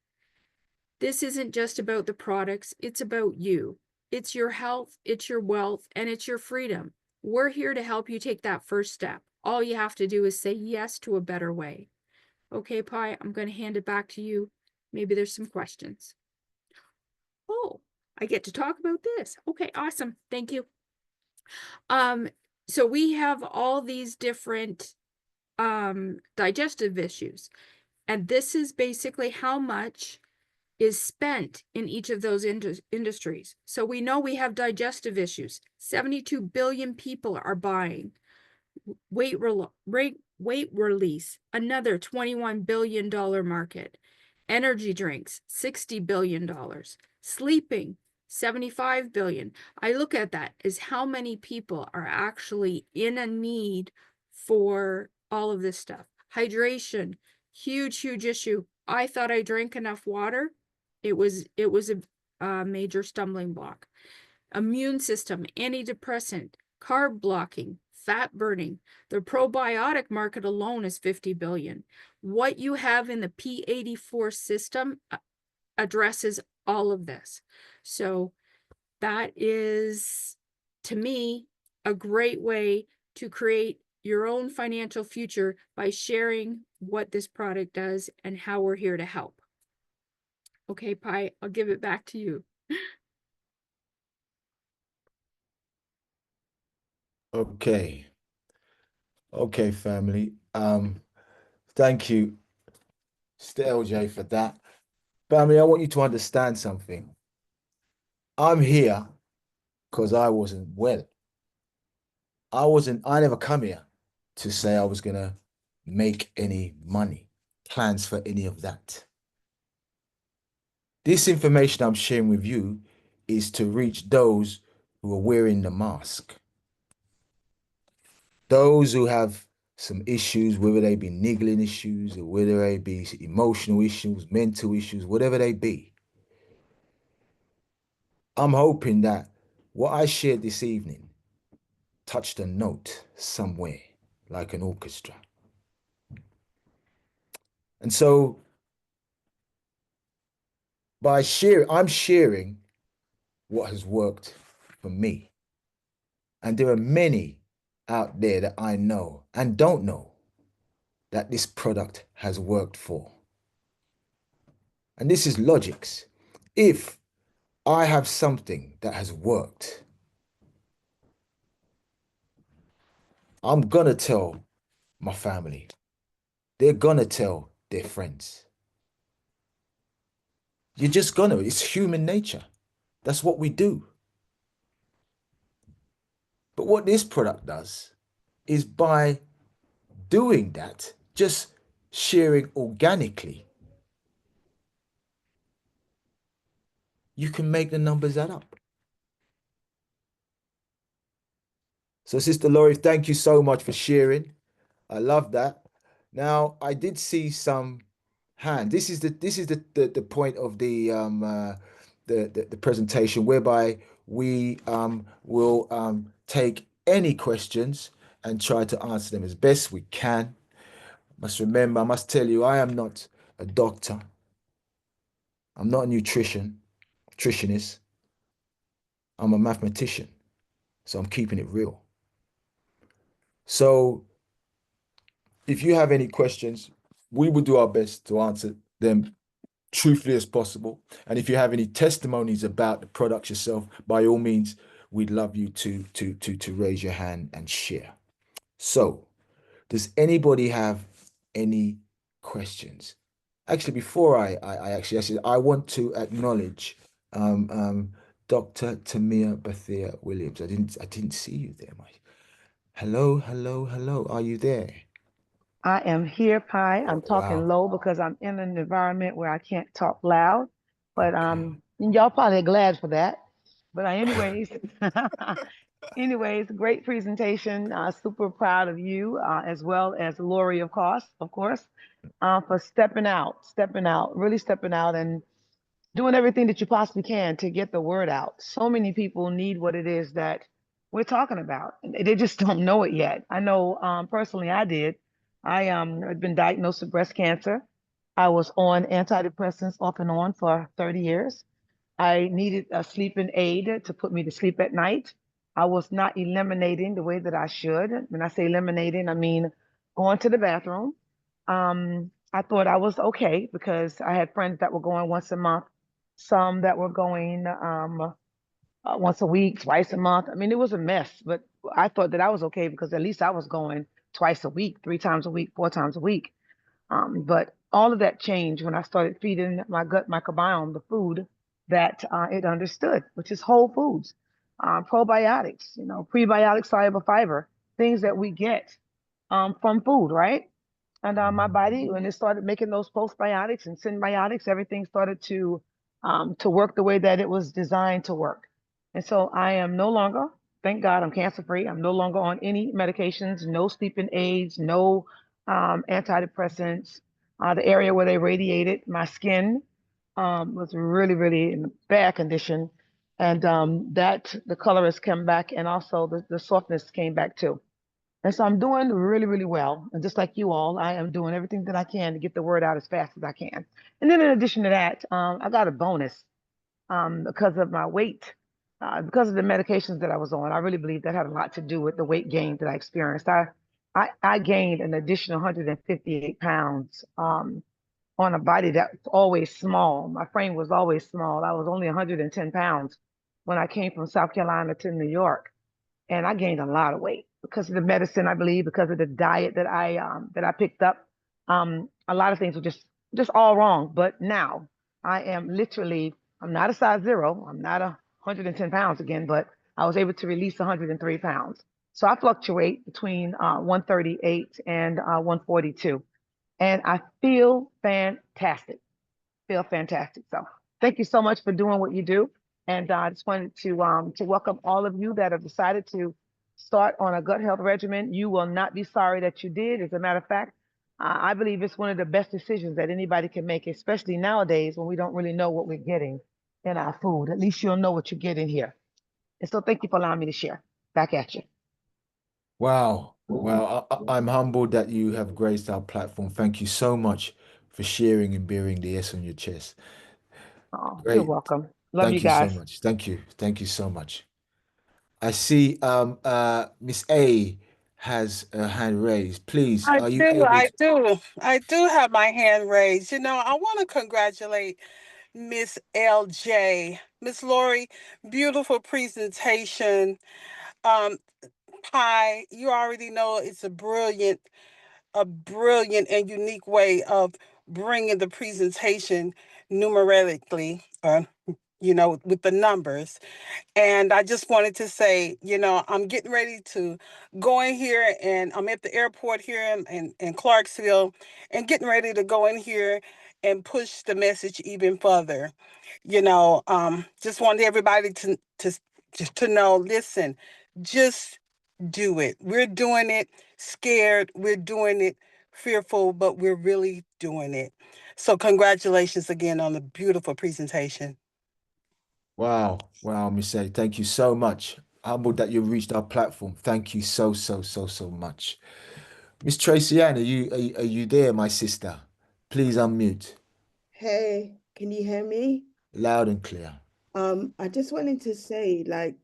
This isn't just about the products, it's about you. It's your health, it's your wealth, and it's your freedom. We're here to help you take that first step. All you have to do is say yes to a better way. Okay, Pi, I'm going to hand it back to you. Maybe there's some questions. Oh, I get to talk about this. Okay, awesome. Thank you. So we have all these different digestive issues, and this is basically how much is spent in each of those industries. So we know we have digestive issues. 72 billion people are buying. Weight release, another $21 billion market. Energy drinks, $60 billion. Sleeping, 75 billion. I look at that as how many people are actually in a need for all of this stuff. Hydration, huge issue. I thought I drank enough water. It was a major stumbling block. Immune system, antidepressant, carb blocking, fat burning. The probiotic market alone is 50 billion. What you have in the P84 system addresses all of this. So that is, to me, a great way to create your own financial future by sharing what this product does and how we're here to help. Okay, Pi, I'll give it back to you. Okay. Okay, family. Thank you, Mr. LJ, for that. Family, I want you to understand something. I'm here because I wasn't well. I never come here to say I was gonna make any money, plans for any of that. This information I'm sharing with you is to reach those who are wearing the mask. Those who have some issues, whether they be niggling issues or whether they be emotional issues, mental issues, whatever they be. I'm hoping that what I shared this evening touched a note somewhere, like an orchestra. And so I'm sharing what has worked for me. And there are many out there that I know and don't know that this product has worked for. And this is logics. If I have something that has worked, I'm gonna tell my family. They're gonna tell their friends. You're just gonna, it's human nature. That's what we do. But what this product does is by doing that, just sharing organically, you can make the numbers add up. So, Sister Laurie, thank you so much for sharing. I love that. Now, I did see some hand. This is the point of the presentation whereby we will take any questions and try to answer them as best we can. I must tell you, I am not a doctor. I'm not a nutritionist. I'm a mathematician. So I'm keeping it real. So if you have any questions, we will do our best to answer them truthfully as possible. And if you have any testimonies about the products yourself, by all means, we'd love you to raise your hand and share. So, does anybody have any questions? Actually, before I actually ask you, I want to acknowledge Dr. Tamia Bethia Williams. I didn't see you there, Mike. Hello. Are you there? I am here, Pi. I'm talking Wow. low because I'm in an environment where I can't talk loud. But Okay. y'all probably glad for that. But anyways, Anyways, great presentation. Super proud of you, as well as Lori, of course, for stepping out, really stepping out and doing everything that you possibly can to get the word out. So many people need what it is that we're talking about. They just don't know it yet. I know, personally, I did. I had been diagnosed with breast cancer. I was on antidepressants off and on for 30 years. I needed a sleeping aid to put me to sleep at night. I was not eliminating the way that I should. When I say eliminating, I mean going to the bathroom. I thought I was okay because I had friends that were going once a month, some that were going once a week, twice a month. I mean, it was a mess, but I thought that I was okay because at least I was going twice a week, 3 times a week, 4 times a week. But all of that changed when I started feeding my gut microbiome the food that it understood, which is whole foods, probiotics, prebiotic soluble fiber, things that we get from food, right? And my body, when it started making those postbiotics and symbiotics, everything started to work the way that it was designed to work. And so I am no longer, thank God, I'm cancer free. I'm no longer on any medications, no sleeping aids, no antidepressants. The area where they radiated my skin was really, really in bad condition, and that the color has come back, and also the softness came back too. And so I'm doing really, really well. And just like you all, I am doing everything that I can to get the word out as fast as I can. And then in addition to that, I got a bonus because of my weight, because of the medications that I was on. I really believe that had a lot to do with the weight gain that I experienced. I gained an additional 158 pounds on a body that's always small. My frame was always small. I was only 110 pounds when I came from South Carolina to New York, and I gained a lot of weight because of the medicine, I believe, because of the diet that I picked up. A lot of things were just all wrong. But now I am literally, I'm not a size zero. I'm not 110 pounds again, but I was able to release 103 pounds. So I fluctuate between 138 and 142, and I feel fantastic. So thank you so much for doing what you do. And I just wanted to welcome all of you that have decided to start on a gut health regimen. You will not be sorry that you did. As a matter of fact, I believe it's one of the best decisions that anybody can make, especially nowadays when we don't really know what we're getting in our food. At least you'll know what you're getting here. And so thank you for allowing me to share. Back at you. Wow. Well, I'm humbled that you have graced our platform. Thank you so much for sharing and bearing the S on your chest. Oh, you're Great. welcome. Love you Thank you so guys. much. Thank you. Thank you so much. I see Miss A has a hand raised. Please, I are you do, able I to? do. I do have my hand raised. I want to congratulate Miss LJ. Miss Lori, beautiful presentation. Um, Hi, you already know it's a brilliant and unique way of bringing the presentation numerically, with the numbers. And I just wanted to say, I'm getting ready to go in here, and I'm at the airport here in Clarksville, and getting ready to go in here and push the message even further. Just wanted everybody to know, listen, just do it. We're doing it scared, we're doing it fearful, but we're really doing it. So congratulations again on the beautiful presentation. Wow. Wow, Miss A. Thank you so much. Humbled that you reached our platform. Thank you so, so, so, so much. Miss Tracy Ann, are you there, my sister? Please unmute. Hey, can you hear me? Loud and clear. I just wanted to say, like,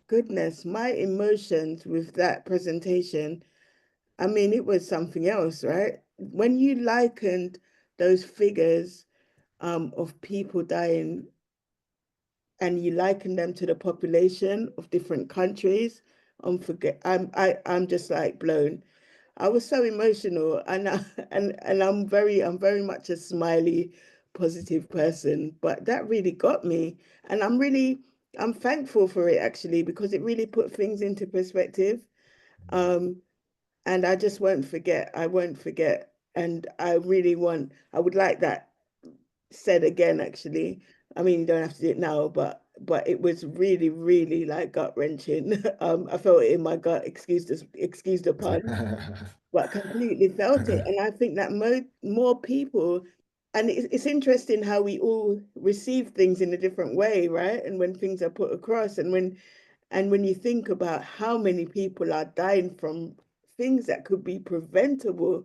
goodness, my emotions with that presentation, I mean, it was something else, right? When you likened those figures of people dying and you liken them to the population of different countries, I'm just like blown. I was so emotional, and and I'm very much a smiley, positive person, but that really got me, and I'm thankful for it actually because it really put things into perspective. Um, and I just won't forget. I won't forget, and I would like that said again actually. I mean, you don't have to do it now, but but it was really, really like gut wrenching. I felt it in my gut, excuse the pun, but completely felt it. And I think that more people, and it's interesting how we all receive things in a different way, right? And when things are put across, and when you think about how many people are dying from things that could be preventable,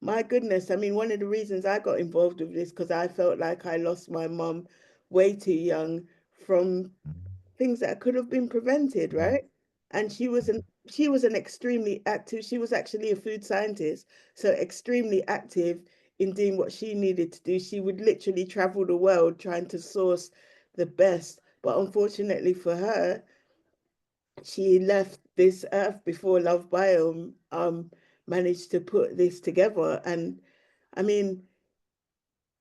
my goodness. I mean, one of the reasons I got involved with this because I felt like I lost my mum way too young from things that could have been prevented, right? And she was an extremely active, she was actually a food scientist, so extremely active in doing what she needed to do. She would literally travel the world trying to source the best. But unfortunately for her, she left this earth before Love Biome managed to put this together. And I mean,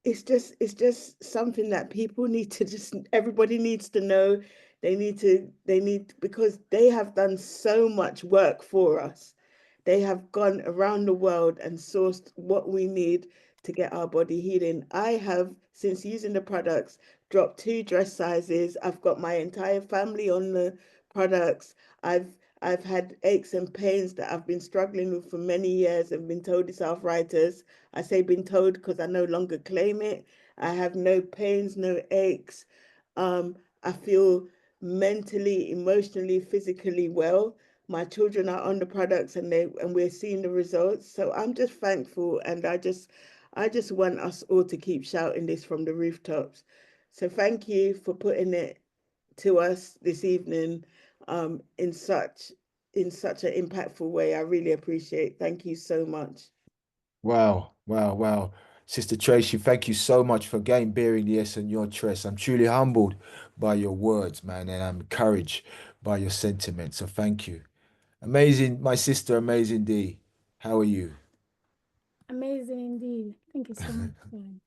it's just something that people need to just everybody needs to know. They need because they have done so much work for us. They have gone around the world and sourced what we need to get our body healing. I have, since using the products, dropped 2 dress sizes. I've got my entire family on the products. I've had aches and pains that I've been struggling with for many years and been told it's arthritis. I say been told because I no longer claim it. I have no pains, no aches. I feel mentally, emotionally, physically well. My children are on the products and we're seeing the results. So I'm just thankful, and I just want us all to keep shouting this from the rooftops. So thank you for putting it to us this evening in such an impactful way. I really appreciate. Thank you so much. Wow, wow, wow. Sister Tracy, thank you so much for again bearing the S on your chest. I'm truly humbled by your words, man, and I'm encouraged by your sentiments. So thank you. Amazing, my sister, amazing D. How are you? Amazing indeed. Thank you so much, man.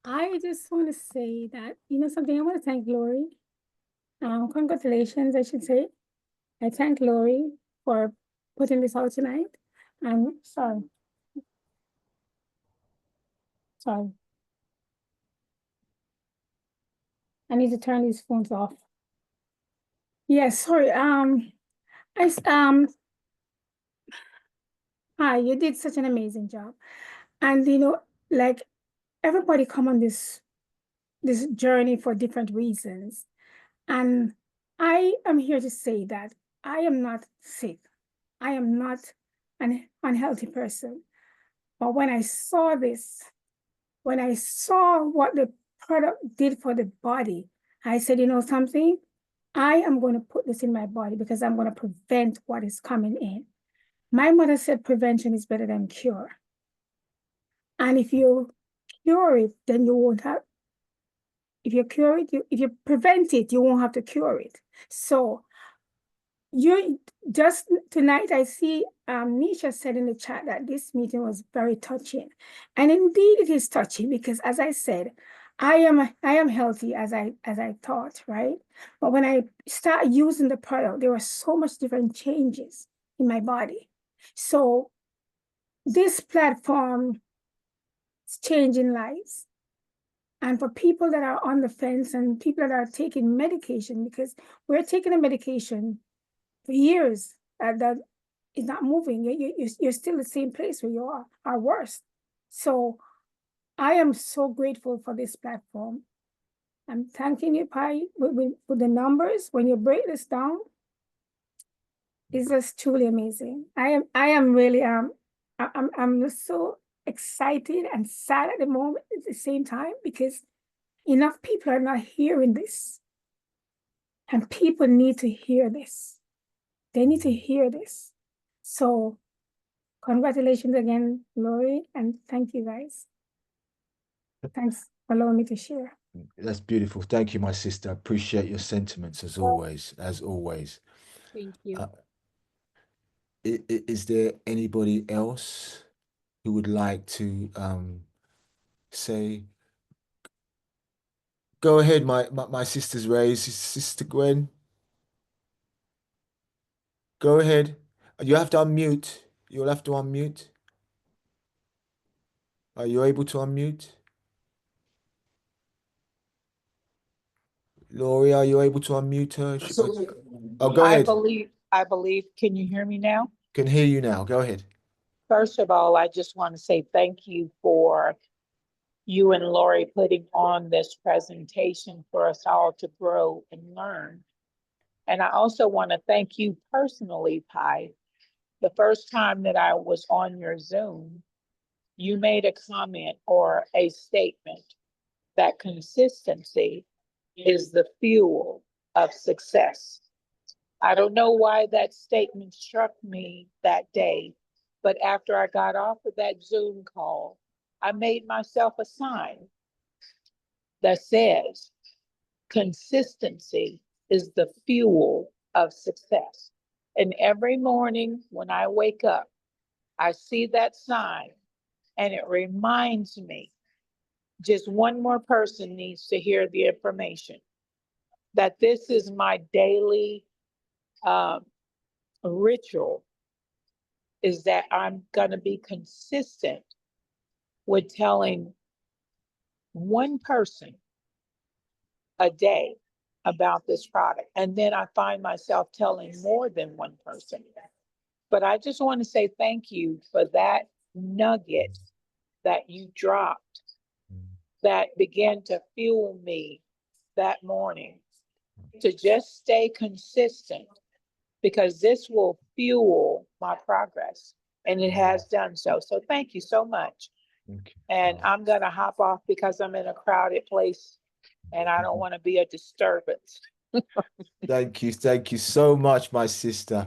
I just want to say that, something, I want to thank Lori. Congratulations, I should say. I thank Lori for putting this out tonight. I'm sorry, sorry. I need to turn these phones off. Yes, sorry. I hi, you did such an amazing job. And like everybody come on this journey for different reasons. And I am here to say that I am not sick. I am not an unhealthy person. But when I saw this, when I saw what the product did for the body, I said, you know something? I am going to put this in my body because I'm going to prevent what is coming in. My mother said prevention is better than cure. And if you cure it, then you won't have, if you cure it, if you prevent it, you won't have to cure it. So you just tonight, I see Nisha said in the chat that this meeting was very touching. And indeed it is touching because as I said, I am healthy as I thought, right? But when I start using the product, there were so much different changes in my body. So this platform is changing lives. And for people that are on the fence and people that are taking medication, because we're taking a medication for years that is not moving. You're still the same place where you are worse. So I am so grateful for this platform. I'm thanking you, Pi, with the numbers. When you break this down, it's just truly amazing. I am really I'm just so excited and sad at the moment at the same time because enough people are not hearing this. And people need to hear this. They need to hear this. So congratulations again, Lori, and thank you guys. Thanks for allowing me to share. That's beautiful. Thank you, my sister. I appreciate your sentiments as always, as always. Thank you. Uh, is there anybody else who would like to say, go ahead, my sister's raised, Sister Gwen. Go ahead. You have to unmute. You'll have to unmute. Are you able to unmute? Laurie, are you able to unmute her? Oh, go ahead. I believe, can you hear me now? Can hear you now. Go ahead. First of all, I just want to say thank you for you and Lori putting on this presentation for us all to grow and learn. And I also want to thank you personally, Pi. The first time that I was on your Zoom, you made a comment or a statement that consistency is the fuel of success. I don't know why that statement struck me that day, but after I got off of that Zoom call, I made myself a sign that says consistency is the fuel of success. And every morning when I wake up, I see that sign and it reminds me just one more person needs to hear the information that this is my daily um, ritual, is that I'm going to be consistent with telling one person a day about this product. And then I find myself telling more than one person. But I just want to say thank you for that nugget that you dropped that began to fuel me that morning to just stay consistent, because this will fuel my progress. And it has done so. So thank you so much. Okay. And I'm going to hop off because I'm in a crowded place and I don't want to be a disturbance. Thank you. Thank you so much, my sister.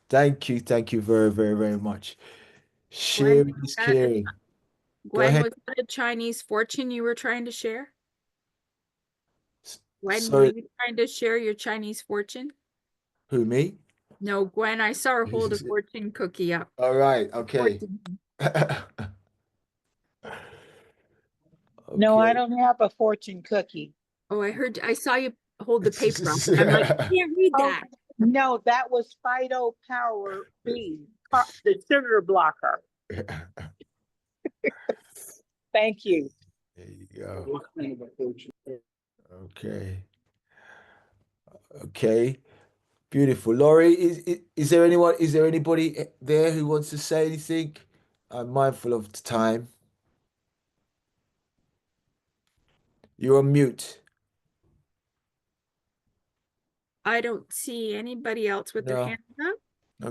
Thank you. Thank you very, very, very much. Gwen, Sharing is caring. Go Gwen, ahead. was that a Chinese fortune you were trying to share? Gwen, were So, you trying to share your Chinese fortune? who, me? No, Gwen, I saw her hold a fortune cookie up. All right. Okay. Fortune. No, I Okay. don't have a fortune cookie. Oh, I saw you hold the paper up, and I'm like, I can't read Oh, that. no, that was Phyto Power B, the sugar blocker. Thank you. There you go. Okay. Okay. Beautiful. Laurie, is there anyone, is there anybody there who wants to say anything? I'm mindful of the time. You're on mute. I don't see anybody else with their No. hands up.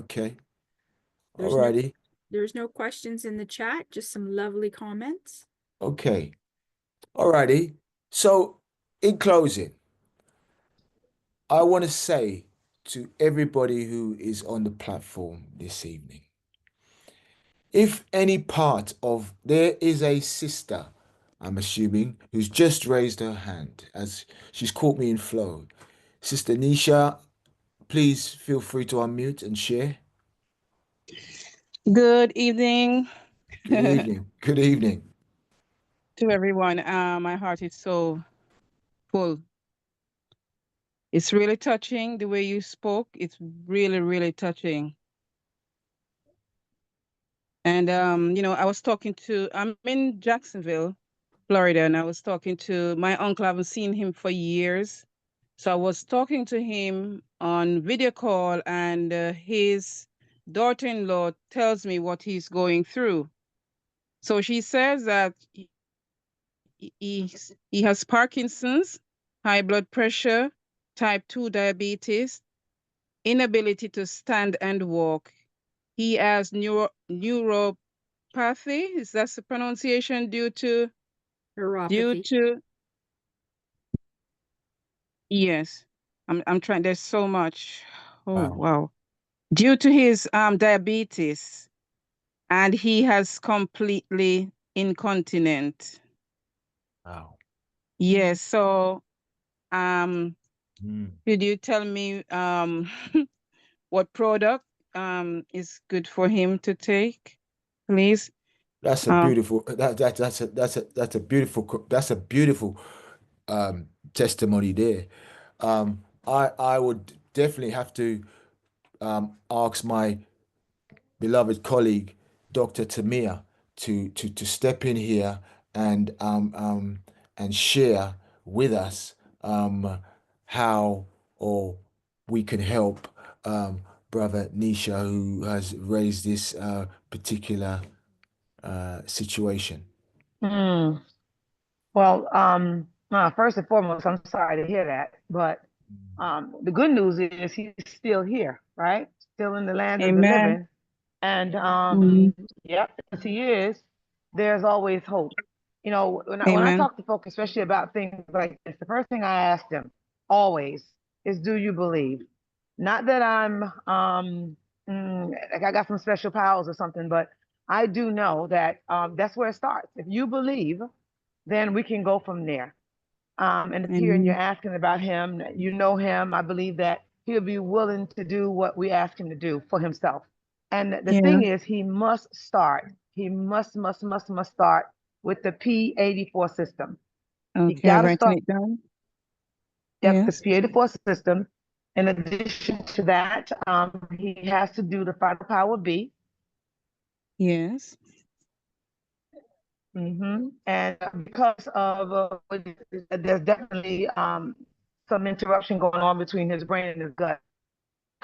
Okay. There's no Alrighty. there's no questions in the chat, just some lovely comments. Okay. Alrighty. So, in closing, I want to say to everybody who is on the platform this evening, if any part of there is a sister, I'm assuming, who's just raised her hand as she's caught me in flow. Sister Nisha, please feel free to unmute and share. Good evening Good to evening. Good evening. everyone. My heart is so full. It's really touching the way you spoke. It's really, really touching. And I'm in Jacksonville, Florida, and I was talking to my uncle. I haven't seen him for years. So I was talking to him on video call, and his daughter-in-law tells me what he's going through. So she says that he has Parkinson's, high blood pressure, type 2 diabetes, inability to stand and walk. He has neuropathy. Is that the pronunciation? Due Neuropathy. to yes. I'm trying. There's so much. Oh Wow. wow. Due to his diabetes, and he has completely incontinent. Wow. Yes. So um, Mm. could you tell me what product is good for him to take, please? That's a Um, beautiful that's a beautiful testimony there. I would definitely have to ask my beloved colleague, Dr. Tamia, to step in here and and share with us how or we can help Brother Nisha, who has raised this particular situation? Mm. Well, first and foremost, I'm sorry to hear that, but the good news is he's still here, right? Still in the land of the Amen. living. And Mhm. yep, as he is, there's always hope. You know, when I Amen. talk to folks, especially about things like this, the first thing I ask them always is, do you believe? Not that I'm like I got some special powers or something, but I do know that that's where it starts. If you believe, then we can go from there. And here, and you're Amen. asking about him, you know him. I believe that he'll be willing to do what we ask him to do for himself. And the Yeah. thing is, he must start. He must start with the P84 system. He Okay, got I'm to writing start. it down. Yep, the Yes. P84 system. In addition to that, he has to do the Phyto Power B. Yes. And because of there's definitely some interruption going on between his brain and his gut.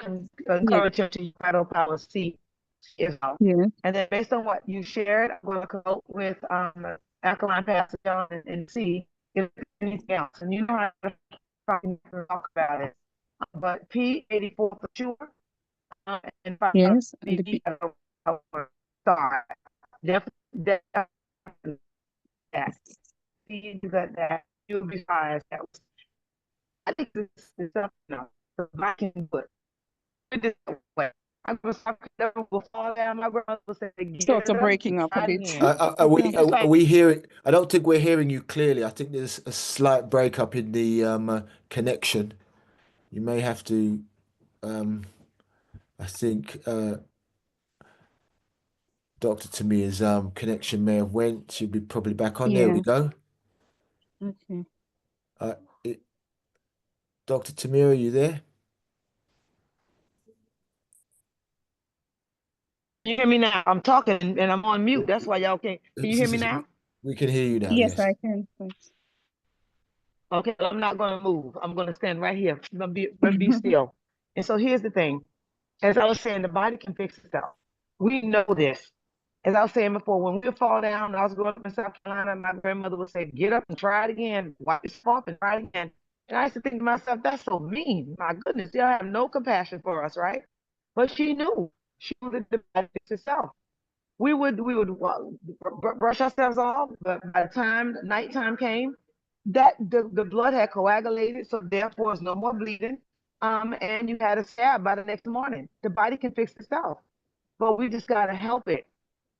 Yeah. Encourage him to use Phyto Power C as well. Yes. And then based on what you shared, I'm going to consult with alkaline passage and see if there's anything else. And you know how to talk about it. But P84 for sure, and Yes. And the B star. Definitely that. See, you got that. You'll be fine. I think this is something else. So I can do it. Put it this way. I never will fall down. My grandmother would say, get sort it of up, breaking up a try it bit. again. Are It's like we hearing? I don't think we're hearing you clearly. I think there's a slight breakup in the connection. You may have to. I think Dr. Tamia's connection may have went. She'll be probably back on. There we Yeah. go. Okay. Uh, it, Dr. Tamia, are you there? you hear me now. I'm talking and I'm on mute. That's why y'all can't. Can you hear me now? We can hear you now. Yes, Yes. I can. Thanks. Okay, I'm not going to move. I'm going to stand right here. I'm going to be still. And so here's the thing. As I was saying, the body can fix itself. We know this. As I was saying before, when we fall down, I was growing up in South Carolina, my grandmother would say, get up and try it again. Wipe yourself off and try it again. And I used to think to myself, that's so mean. My goodness, they'll have no compassion for us, right? But she knew. She knew that the body fix itself. We would brush ourselves off, but by the time nighttime came, that the blood had coagulated, so therefore there's no more bleeding. And you had a scab by the next morning. The body can fix itself, but we just gotta help it.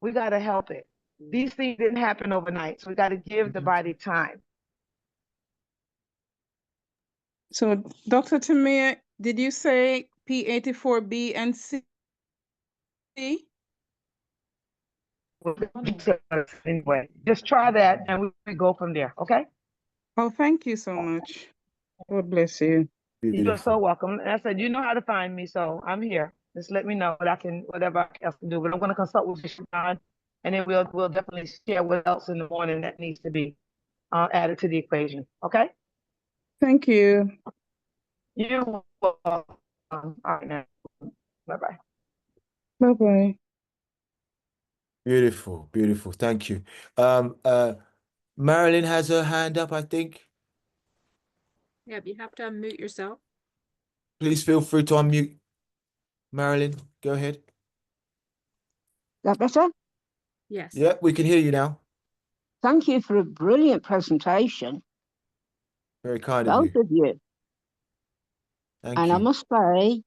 We gotta help it. These things didn't happen overnight, so we gotta give the body time. So, Dr. Tamir, did you say P84B and C? Anyway, just try that, and we go from there. Okay? Oh, thank you so much. God bless you. You're so Beautiful. welcome. And I said, you know how to find me, so I'm here. Just let me know what I can, whatever else can do. But I'm going to consult with Bishop John, and then we'll definitely share what else in the morning that needs to be added to the equation. Okay? Thank you. You're welcome. All right now. Bye bye. Bye-bye. Beautiful. Beautiful. Thank you. Marilyn has her hand up, I think. Yep, you have to unmute yourself. Please feel free to unmute. Marilyn, go ahead. That better? Yes. Yeah, we can hear you now. Thank you for a brilliant presentation, Very kind of both you. of you. Thank And I you. must say,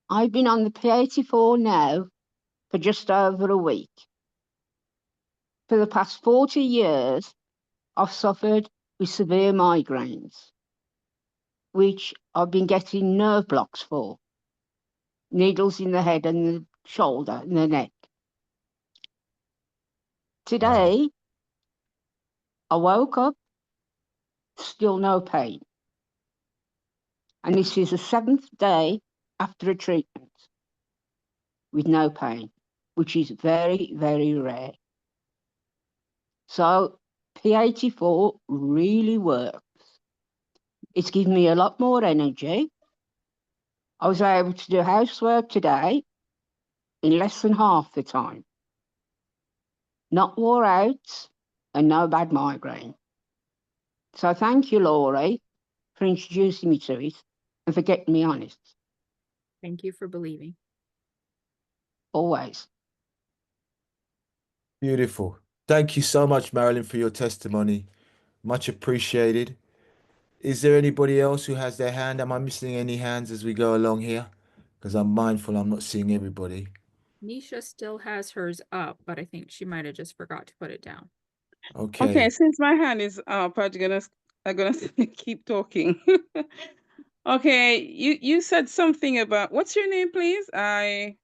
I've been on the P84 now for just over a week. For the past 40 years, I've suffered with severe migraines, which I've been getting nerve blocks for, needles in the head and the shoulder and the neck. Today, I woke up, still no pain. And this is the 7th day after a treatment with no pain, which is very, very rare. So P84 really works. It's given me a lot more energy. I was able to do housework today in less than half the time. Not wore out and no bad migraine. So thank you, Laurie, for introducing me to it and for getting me on it. Thank you for believing. Always. Beautiful. Thank you so much, Marilyn, for your testimony. Much appreciated. Is there anybody else who has their hand? Am I missing any hands as we go along here? Because I'm mindful I'm not seeing everybody. Nisha still has hers up, but I think she might have just forgot to put it down. Okay. Okay, since my hand is up, I'm gonna keep talking. Okay, you said something about, what's your name, please? Pi?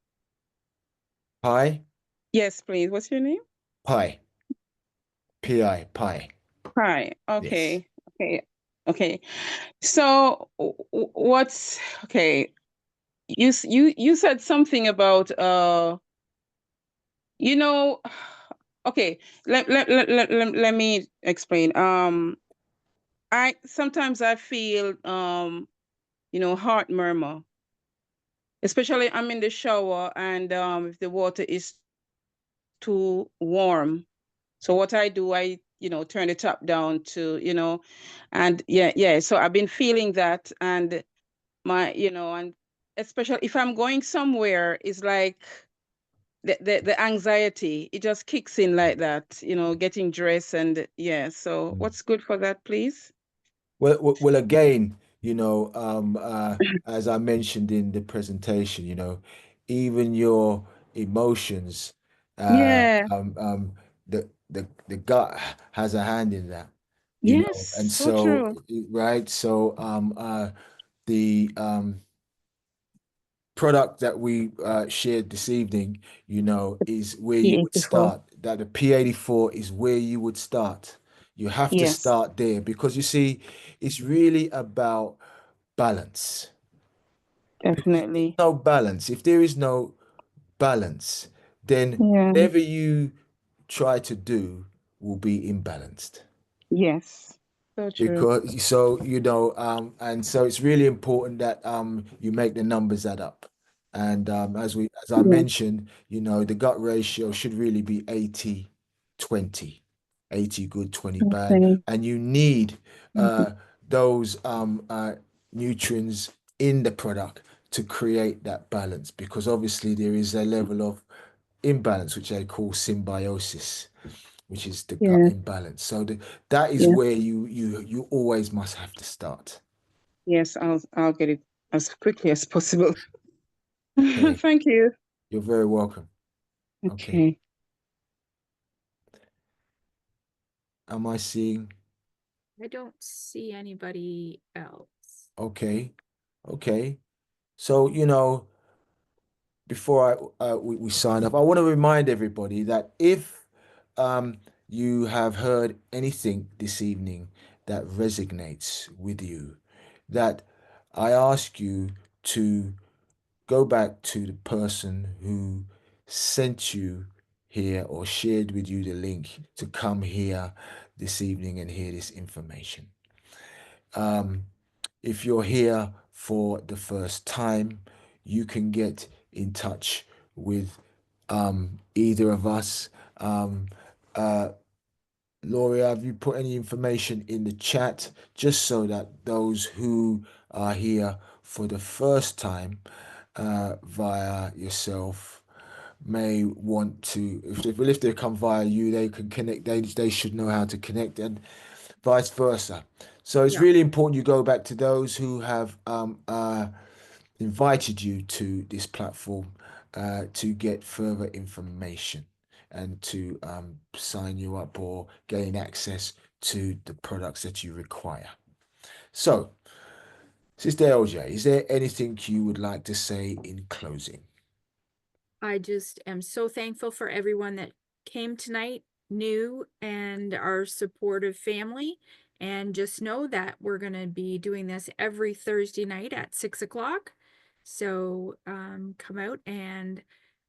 Yes, please. What's your name? Pi. P-I. Pi. Hi. Yes. Okay. Okay. Okay. So what's okay? You said something about you know, okay, let me explain. I sometimes I feel heart murmur, especially I'm in the shower and if the water is too warm. So what I do, I turn the tap down to, and yeah. So I've been feeling that, and and especially if I'm going somewhere, it's like the anxiety, it just kicks in like that, getting dressed and yeah. So what's good for that, please? Well, again, as I mentioned in the presentation, even your emotions, Yeah. the gut has a hand in that, Yes. and So so, true. right, so the product that we shared this evening, is where you would Beautiful. start. That the P84 is where you would start. You have to Yes. start there because you see, it's really about balance. Because if there's Definitely. no balance, if there is no balance, then Yeah. whatever you try to do will be imbalanced. Yes. So true. Because so and so it's really important that you make the numbers add up. And as I Yeah. mentioned, the gut ratio should really be 80-20. 80 good, 20 bad. Okay. And you need Mhm. those nutrients in the product to create that balance, because obviously there is a level of imbalance which they call symbiosis, which is the gut Yeah. imbalance. So that is Yeah. where you always must have to start. Yes, I'll get it as quickly as possible. Okay, Thank you. you're very welcome. Okay, Okay. am I seeing? I don't see anybody else. Okay, okay. So before we sign up, I want to remind everybody that if you have heard anything this evening that resonates with you, that I ask you to go back to the person who sent you here or shared with you the link to come here this evening and hear this information. Um, if you're here for the first time, you can get in touch with either of us. Laurie, have you put any information in the chat just so that those who are here for the first time via yourself may want to, if they come via you, they can connect, they should know how to connect, and vice versa. So it's Yeah. really important you go back to those who have invited you to this platform to get further information and to sign you up or gain access to the products that you require. So, Sister LJ, is there anything you would like to say in closing? I just am so thankful for everyone that came tonight, new, and our supportive family. And just know that we're going to be doing this every Thursday night at 6 o'clock. So come out and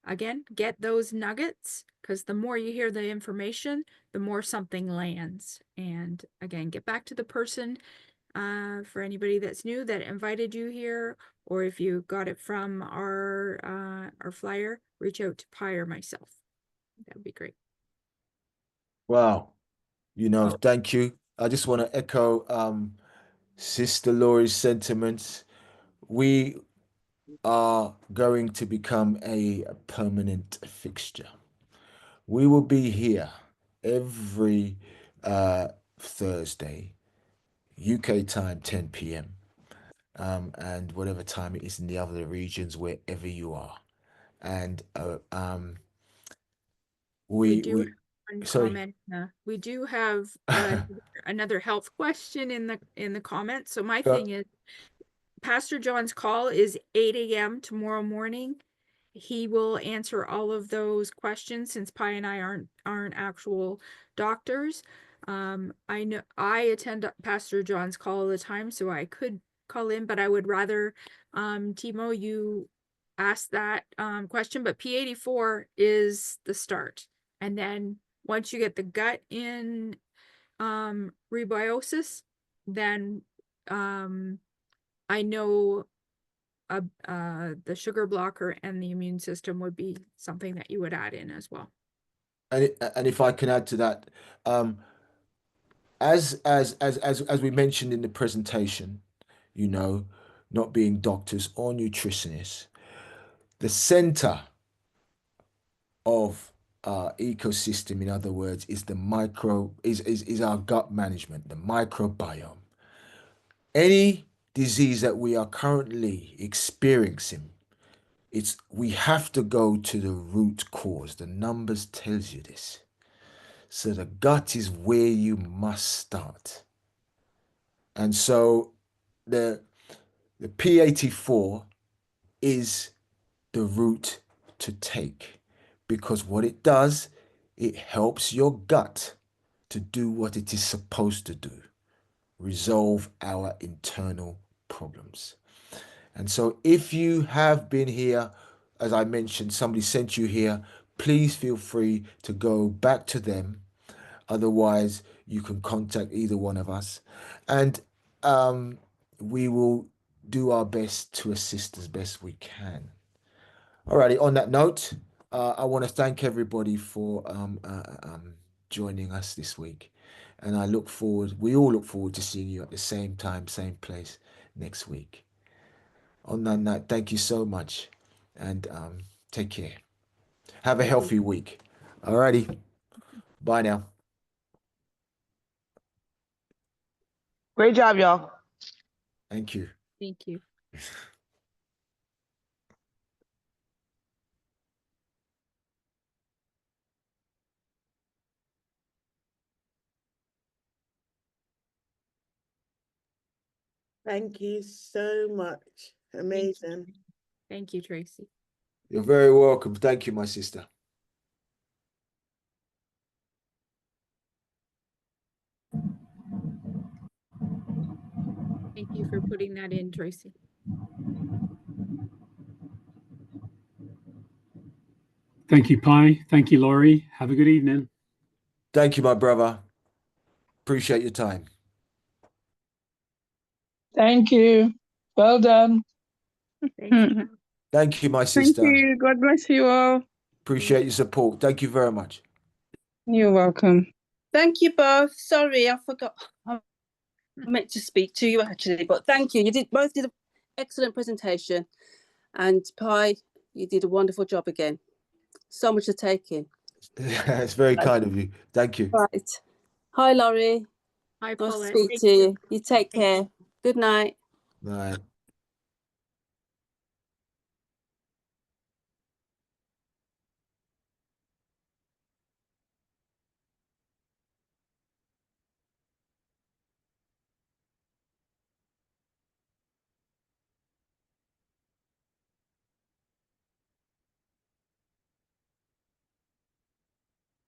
again, get those nuggets, because the more you hear the information, the more something lands. And again, get back to the person for anybody that's new that invited you here, or if you got it from our flyer, reach out to Pi or myself. That would be great. Wow. Thank you. I just want to echo Sister Laurie's sentiments. We are going to become a permanent fixture. We will be here every Thursday, UK time, 10 p.m. And whatever time it is in the other regions, wherever you are. And We do have we one sorry. comment. We do have another health question in the comments. So my thing is, Pastor John's call is 8 a.m. tomorrow morning. He will answer all of those questions since Pi and I aren't actual doctors. I know I attend Pastor John's call all the time, so I could call in, but I would rather Timo, you ask that question. But P84 is the start. And then once you get the gut in rebiosis, then I know the sugar blocker and the immune system would be something that you would add in as well. And if I can add to that, as we mentioned in the presentation, not being doctors or nutritionists, the center of our ecosystem, in other words, is is our gut management, the microbiome. Any disease that we are currently experiencing, we have to go to the root cause. The numbers tells you this. So the gut is where you must start. And so the P84 is the route to take, because what it does, it helps your gut to do what it is supposed to do, resolve our internal problems. And so if you have been here, as I mentioned, somebody sent you here, please feel free to go back to them. Otherwise, you can contact either one of us, and we will do our best to assist as best we can. Alrighty, on that note, I want to thank everybody for joining us this week. And we all look forward to seeing you at the same time, same place next week. On that note, thank you so much, and take care. Have a healthy week. Alrighty, bye now. Great job, y'all. Thank you. Thank you. Thank you so much. Amazing. Thank you, Tracy. You're very welcome. Thank you, my sister. Thank you for putting that in, Tracy. Thank you, Pi. Thank you, Laurie. Have a good evening. Thank you, my brother. Appreciate your time. Thank you. Well done. Thank you. Thank you, my sister. Thank you. God bless you all. Appreciate your support. Thank you very much. You're welcome. Thank you both. Sorry, I forgot. I meant to speak to you actually, but thank you. You both did an excellent presentation, and Pi, you did a wonderful job again. So much to take in. It's very kind of you. Thank you. Right. Hi, Laurie. Hi, Nice to Paulette. speak to you. You take care. Good night. Right.